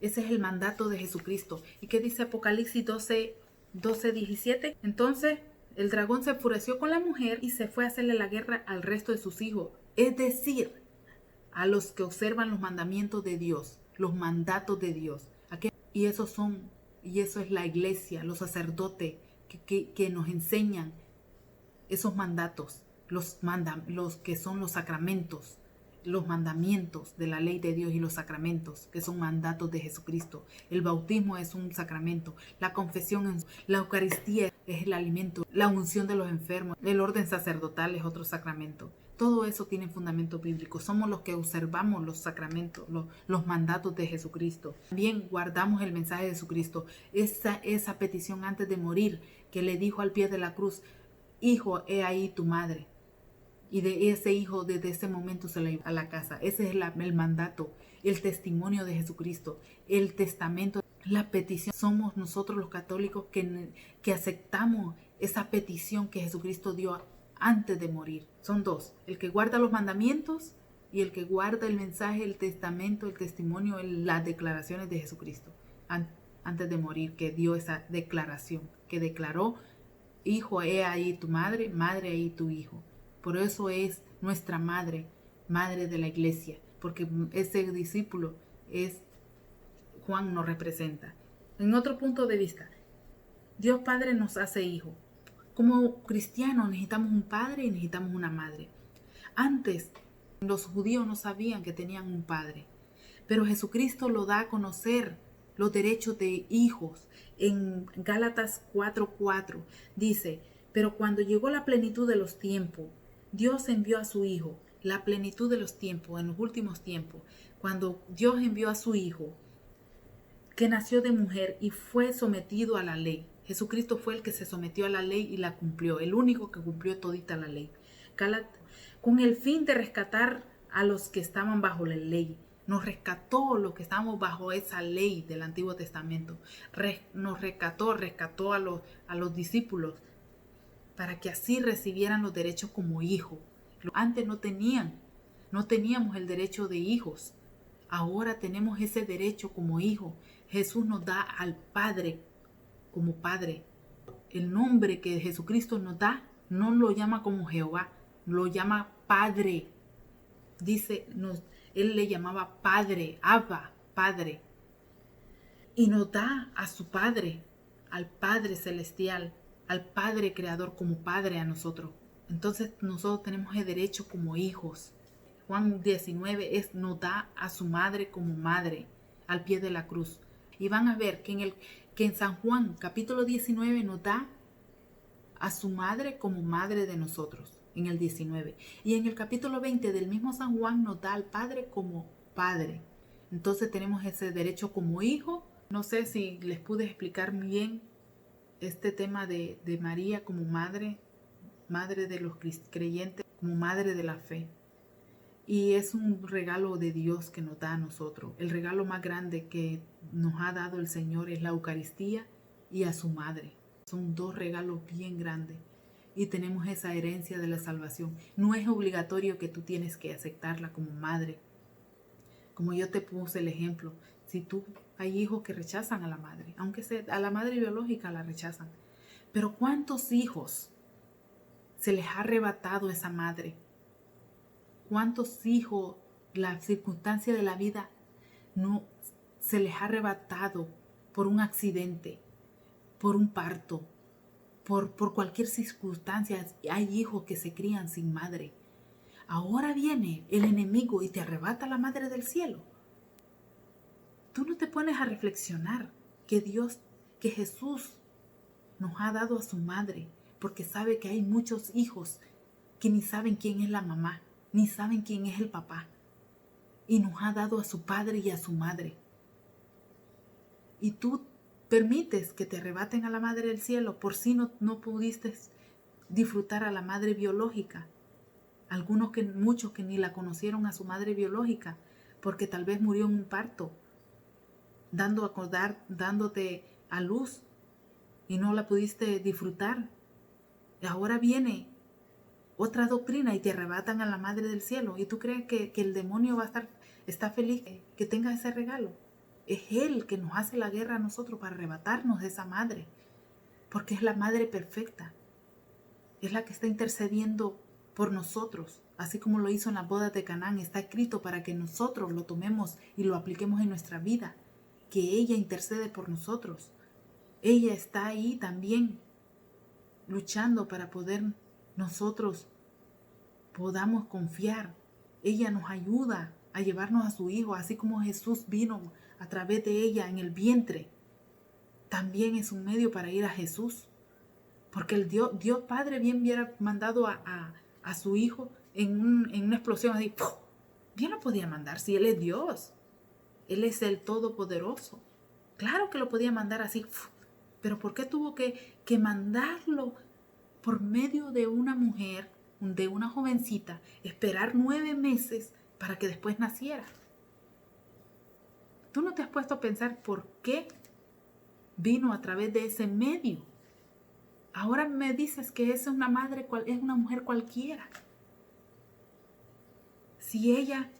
Ese es el mandato de Jesucristo. ¿Y qué dice Apocalipsis 12:17? Entonces el dragón se enfureció con la mujer y se fue a hacerle la guerra al resto de sus hijos. Es decir, a los que observan los mandamientos de Dios, los mandatos de Dios. Y eso es la iglesia, los sacerdotes que nos enseñan esos mandatos, los que son los sacramentos, los mandamientos de la ley de Dios y los sacramentos, que son mandatos de Jesucristo. El bautismo es un sacramento, la confesión, la Eucaristía es el alimento, la unción de los enfermos, el orden sacerdotal es otro sacramento. Todo eso tiene fundamento bíblico. Somos los que observamos los sacramentos, los mandatos de Jesucristo. También guardamos el mensaje de Jesucristo. Esa petición antes de morir que le dijo al pie de la cruz: hijo, he ahí tu madre. Y de ese hijo desde ese momento se le iba a la casa. Ese es el mandato, el testimonio de Jesucristo, el testamento, la petición. Somos nosotros los católicos que aceptamos esa petición que Jesucristo dio antes de morir. Son dos: el que guarda los mandamientos y el que guarda el mensaje, el testamento, el testimonio, las declaraciones de Jesucristo antes de morir, que dio esa declaración, que declaró: hijo, he ahí tu madre, madre, ahí tu hijo. Por eso es nuestra madre, madre de la iglesia, porque ese discípulo Juan nos representa. En otro punto de vista, Dios Padre nos hace hijos. Como cristianos necesitamos un padre y necesitamos una madre. Antes los judíos no sabían que tenían un padre, pero Jesucristo lo da a conocer, los derechos de hijos. En Gálatas 4:4 dice: pero cuando llegó la plenitud de los tiempos, Dios envió a su Hijo. La plenitud de los tiempos, en los últimos tiempos, cuando Dios envió a su Hijo, que nació de mujer y fue sometido a la ley. Jesucristo fue el que se sometió a la ley y la cumplió, el único que cumplió todita la ley. Con el fin de rescatar a los que estaban bajo la ley. Nos rescató los que estábamos bajo esa ley del Antiguo Testamento. Nos rescató a los discípulos para que así recibieran los derechos como hijos. Antes no tenían no teníamos el derecho de hijos. Ahora tenemos ese derecho como hijo. Jesús nos da al Padre como Padre. El nombre que Jesucristo nos da, no lo llama como Jehová, lo llama Padre. Dice, Él le llamaba Padre, Abba, Padre. Y nos da a su Padre, al Padre Celestial, al Padre Creador como Padre a nosotros. Entonces nosotros tenemos el derecho como hijos. Juan 19 nos da a su madre como madre al pie de la cruz. Y van a ver que en San Juan capítulo 19 nos da a su madre como madre de nosotros, en el 19. Y en el capítulo 20 del mismo San Juan nos da al Padre como Padre. Entonces tenemos ese derecho como hijo. No sé si les pude explicar bien este tema de María como madre de los creyentes, como madre de la fe. Y es un regalo de Dios que nos da a nosotros. El regalo más grande que nos ha dado el Señor es la Eucaristía y a su madre. Son dos regalos bien grandes. Y tenemos esa herencia de la salvación. No es obligatorio que tú tienes que aceptarla como madre. Como yo te puse el ejemplo, hay hijos que rechazan a la madre, aunque a la madre biológica la rechazan. Pero ¿cuántos hijos se les ha arrebatado esa madre? ¿Cuántos hijos la circunstancia de la vida no se les ha arrebatado por un accidente, por un parto, por cualquier circunstancia? Hay hijos que se crían sin madre. Ahora viene el enemigo y te arrebata la madre del cielo. Tú no te pones a reflexionar que Jesús nos ha dado a su madre, porque sabe que hay muchos hijos que ni saben quién es la mamá, ni saben quién es el papá. Y nos ha dado a su padre y a su madre. Y tú permites que te arrebaten a la madre del cielo por si no pudiste disfrutar a la madre biológica. Muchos que ni la conocieron a su madre biológica, porque tal vez murió en un parto, dándote a luz y no la pudiste disfrutar. Y ahora viene otra doctrina y te arrebatan a la madre del cielo. ¿Y tú crees que el demonio está feliz que tenga ese regalo? Es él que nos hace la guerra a nosotros para arrebatarnos de esa madre, porque es la madre perfecta. Es la que está intercediendo por nosotros, así como lo hizo en las bodas de Canaán. Está escrito para que nosotros lo tomemos y lo apliquemos en nuestra vida, que ella intercede por nosotros. Ella está ahí también luchando para poder nosotros podamos confiar. Ella nos ayuda a llevarnos a su Hijo, así como Jesús vino a través de ella en el vientre. También es un medio para ir a Jesús, porque el Dios Padre bien hubiera mandado a su Hijo en una explosión así. ¡Puf! Bien lo podía mandar si Él es Dios. Él es el Todopoderoso. Claro que lo podía mandar así. ¡Puf! Pero ¿por qué tuvo que mandarlo por medio de una mujer, de una jovencita, esperar 9 meses para que después naciera? ¿Tú no te has puesto a pensar por qué vino a través de ese medio? Ahora me dices que es una mujer cualquiera. Si ella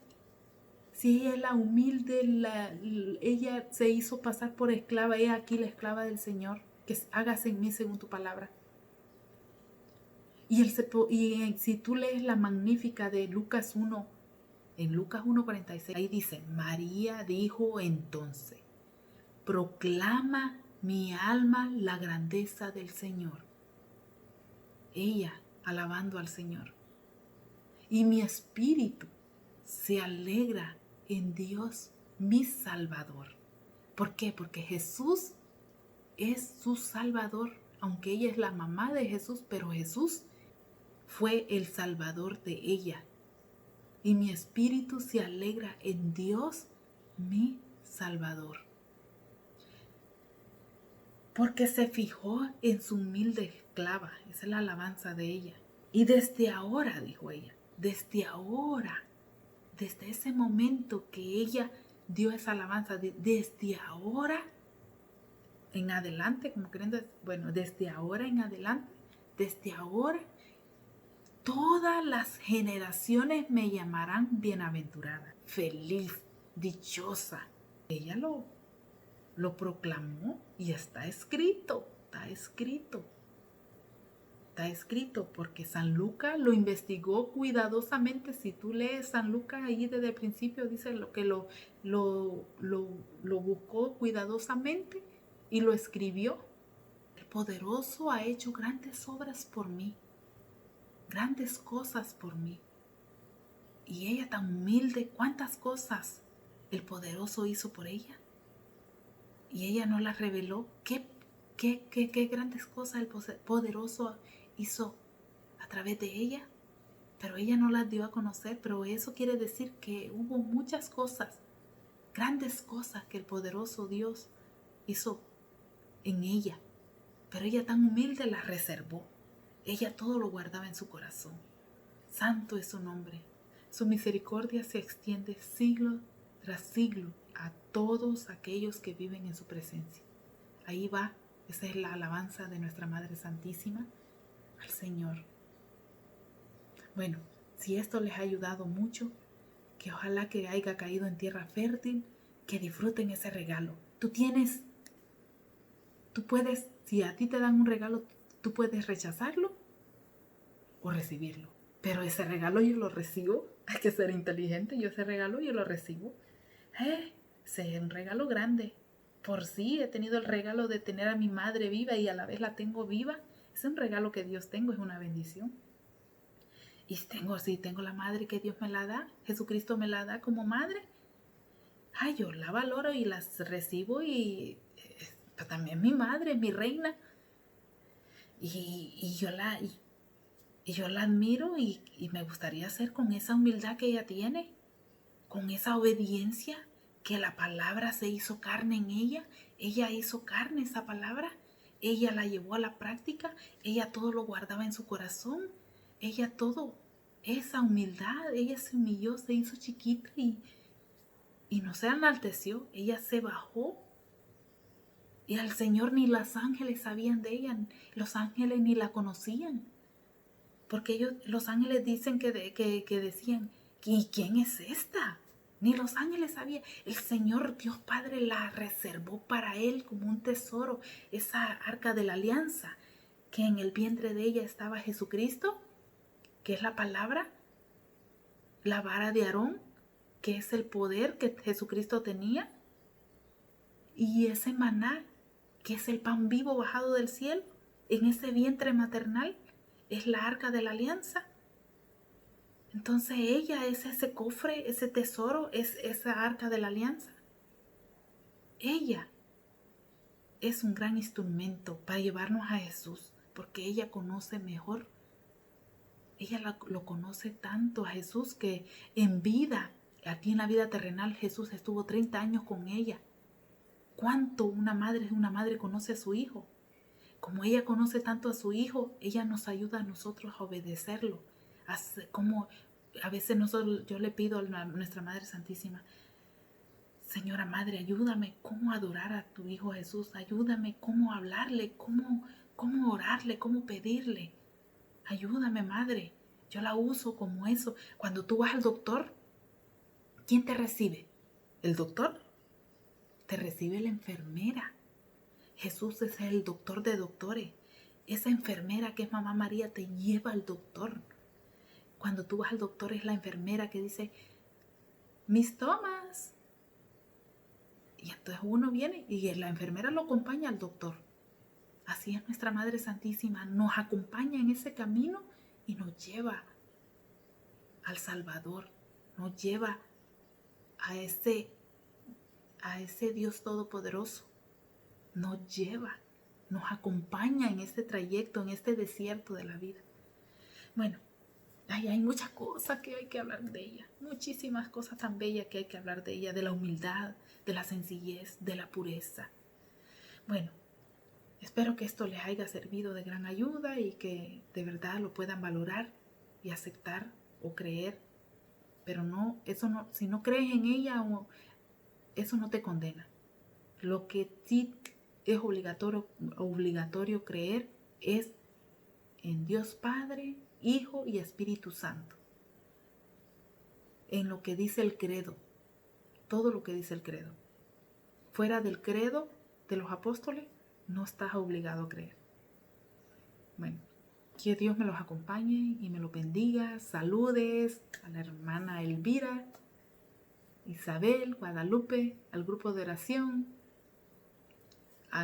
es la humilde, ella se hizo pasar por esclava, ella aquí la esclava del Señor, que hágase en mí según tu palabra. Y si tú lees la magnífica de Lucas 1, en Lucas 1:46, ahí dice, María dijo entonces, proclama mi alma la grandeza del Señor. Ella alabando al Señor. Y mi espíritu se alegra en Dios, mi Salvador. ¿Por qué? Porque Jesús es su Salvador, aunque ella es la mamá de Jesús, pero Jesús fue el Salvador de ella. Y mi espíritu se alegra en Dios, mi Salvador. Porque se fijó en su humilde esclava. Esa es la alabanza de ella. Y desde ahora, dijo ella, desde ahora, desde ese momento que ella dio esa alabanza, desde ahora en adelante, como queriendo, bueno, desde ahora en adelante, desde ahora, todas las generaciones me llamarán bienaventurada, feliz, dichosa. Ella lo proclamó y está escrito, está escrito. Está escrito porque San Lucas lo investigó cuidadosamente. Si tú lees San Lucas ahí desde el principio, dice lo que lo buscó cuidadosamente y lo escribió. El poderoso ha hecho grandes obras por mí, grandes cosas por mí. Y ella tan humilde, ¿cuántas cosas el poderoso hizo por ella? Y ella no las reveló. ¿Qué grandes cosas el poderoso hizo a través de ella? Pero ella no las dio a conocer. Pero eso quiere decir que hubo muchas cosas, grandes cosas que el poderoso Dios hizo en ella. Pero ella tan humilde las reservó. Ella todo lo guardaba en su corazón. Santo es su nombre. Su misericordia se extiende siglo tras siglo a todos aquellos que viven en su presencia. Ahí va, esa es la alabanza de nuestra Madre Santísima al Señor. Bueno, si esto les ha ayudado mucho, que ojalá que haya caído en tierra fértil, que disfruten ese regalo. Tú puedes, si a ti te dan un regalo, tú puedes rechazarlo o recibirlo. Pero ese regalo yo lo recibo. Hay que ser inteligente. Yo ese regalo yo lo recibo. Ese es un regalo grande. Por sí he tenido el regalo de tener a mi madre viva y a la vez la tengo viva. Es un regalo que Dios tengo, es una bendición. Y tengo la madre que Dios me la da, Jesucristo me la da como madre. Yo la valoro y las recibo y también mi madre, mi reina. Y yo la admiro y me gustaría ser con esa humildad que ella tiene, con esa obediencia, que la palabra se hizo carne en ella. Ella hizo carne esa palabra, ella la llevó a la práctica, ella todo lo guardaba en su corazón, ella todo, esa humildad, ella se humilló, se hizo chiquita y no se enalteció, ella se bajó. Y al Señor ni los ángeles sabían de ella, los ángeles ni la conocían. Porque los ángeles dicen que decían, ¿y quién es esta? Ni los ángeles sabían. El Señor Dios Padre la reservó para él como un tesoro, esa arca de la alianza, que en el vientre de ella estaba Jesucristo, que es la palabra, la vara de Aarón, que es el poder que Jesucristo tenía, y ese maná, que es el pan vivo bajado del cielo, en ese vientre maternal, es la arca de la alianza. Entonces ella es ese cofre, ese tesoro, es esa arca de la alianza. Ella es un gran instrumento para llevarnos a Jesús, porque ella conoce mejor. Ella lo conoce tanto a Jesús que en vida, aquí en la vida terrenal, Jesús estuvo 30 años con ella. ¿Cuánto una madre conoce a su hijo? Como ella conoce tanto a su hijo, ella nos ayuda a nosotros a obedecerlo. Como a veces yo le pido a nuestra Madre Santísima, Señora Madre, ayúdame cómo adorar a tu Hijo Jesús, ayúdame cómo hablarle, cómo orarle, cómo pedirle. Ayúdame, Madre. Yo la uso como eso. Cuando tú vas al doctor, ¿quién te recibe? ¿El doctor? Te recibe la enfermera. Jesús es el doctor de doctores. Esa enfermera que es Mamá María te lleva al doctor. Cuando tú vas al doctor es la enfermera que dice, Miss Thomas. Y entonces uno viene y la enfermera lo acompaña al doctor. Así es nuestra Madre Santísima. Nos acompaña en ese camino y nos lleva al Salvador. Nos lleva a ese Dios Todopoderoso. Nos lleva, nos acompaña en este trayecto, en este desierto de la vida. Bueno, hay muchas cosas que hay que hablar de ella, muchísimas cosas tan bellas que hay que hablar de ella, de la humildad, de la sencillez, de la pureza. Bueno, espero que esto les haya servido de gran ayuda y que de verdad lo puedan valorar y aceptar o creer, pero si no crees en ella, eso no te condena. Lo que sí es obligatorio creer es en Dios Padre, Hijo y Espíritu Santo. En lo que dice el credo, todo lo que dice el credo. Fuera del credo de los apóstoles, no estás obligado a creer. Bueno, que Dios me los acompañe y me los bendiga. Saludes a la hermana Elvira, Isabel, Guadalupe, al grupo de oración.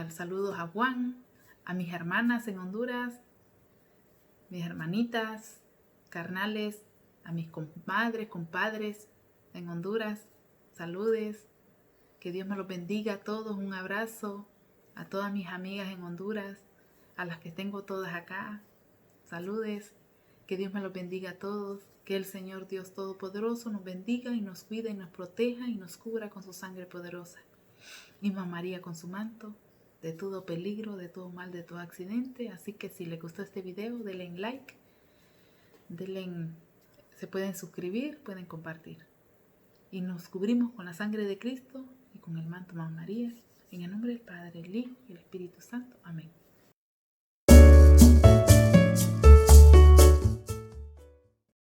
Saludos a Juan, a mis hermanas en Honduras, mis hermanitas, carnales, a mis comadres, compadres en Honduras. Saludes. Que Dios me los bendiga a todos. Un abrazo a todas mis amigas en Honduras, a las que tengo todas acá. Saludes. Que Dios me los bendiga a todos. Que el Señor Dios Todopoderoso nos bendiga y nos cuide y nos proteja y nos cubra con su sangre poderosa. Y Mamá María con su manto de todo peligro, de todo mal, de todo accidente. Así que si les gustó este video, denle like, se pueden suscribir, pueden compartir. Y nos cubrimos con la sangre de Cristo y con el manto Mamá María. En el nombre del Padre, el Hijo y el Espíritu Santo. Amén.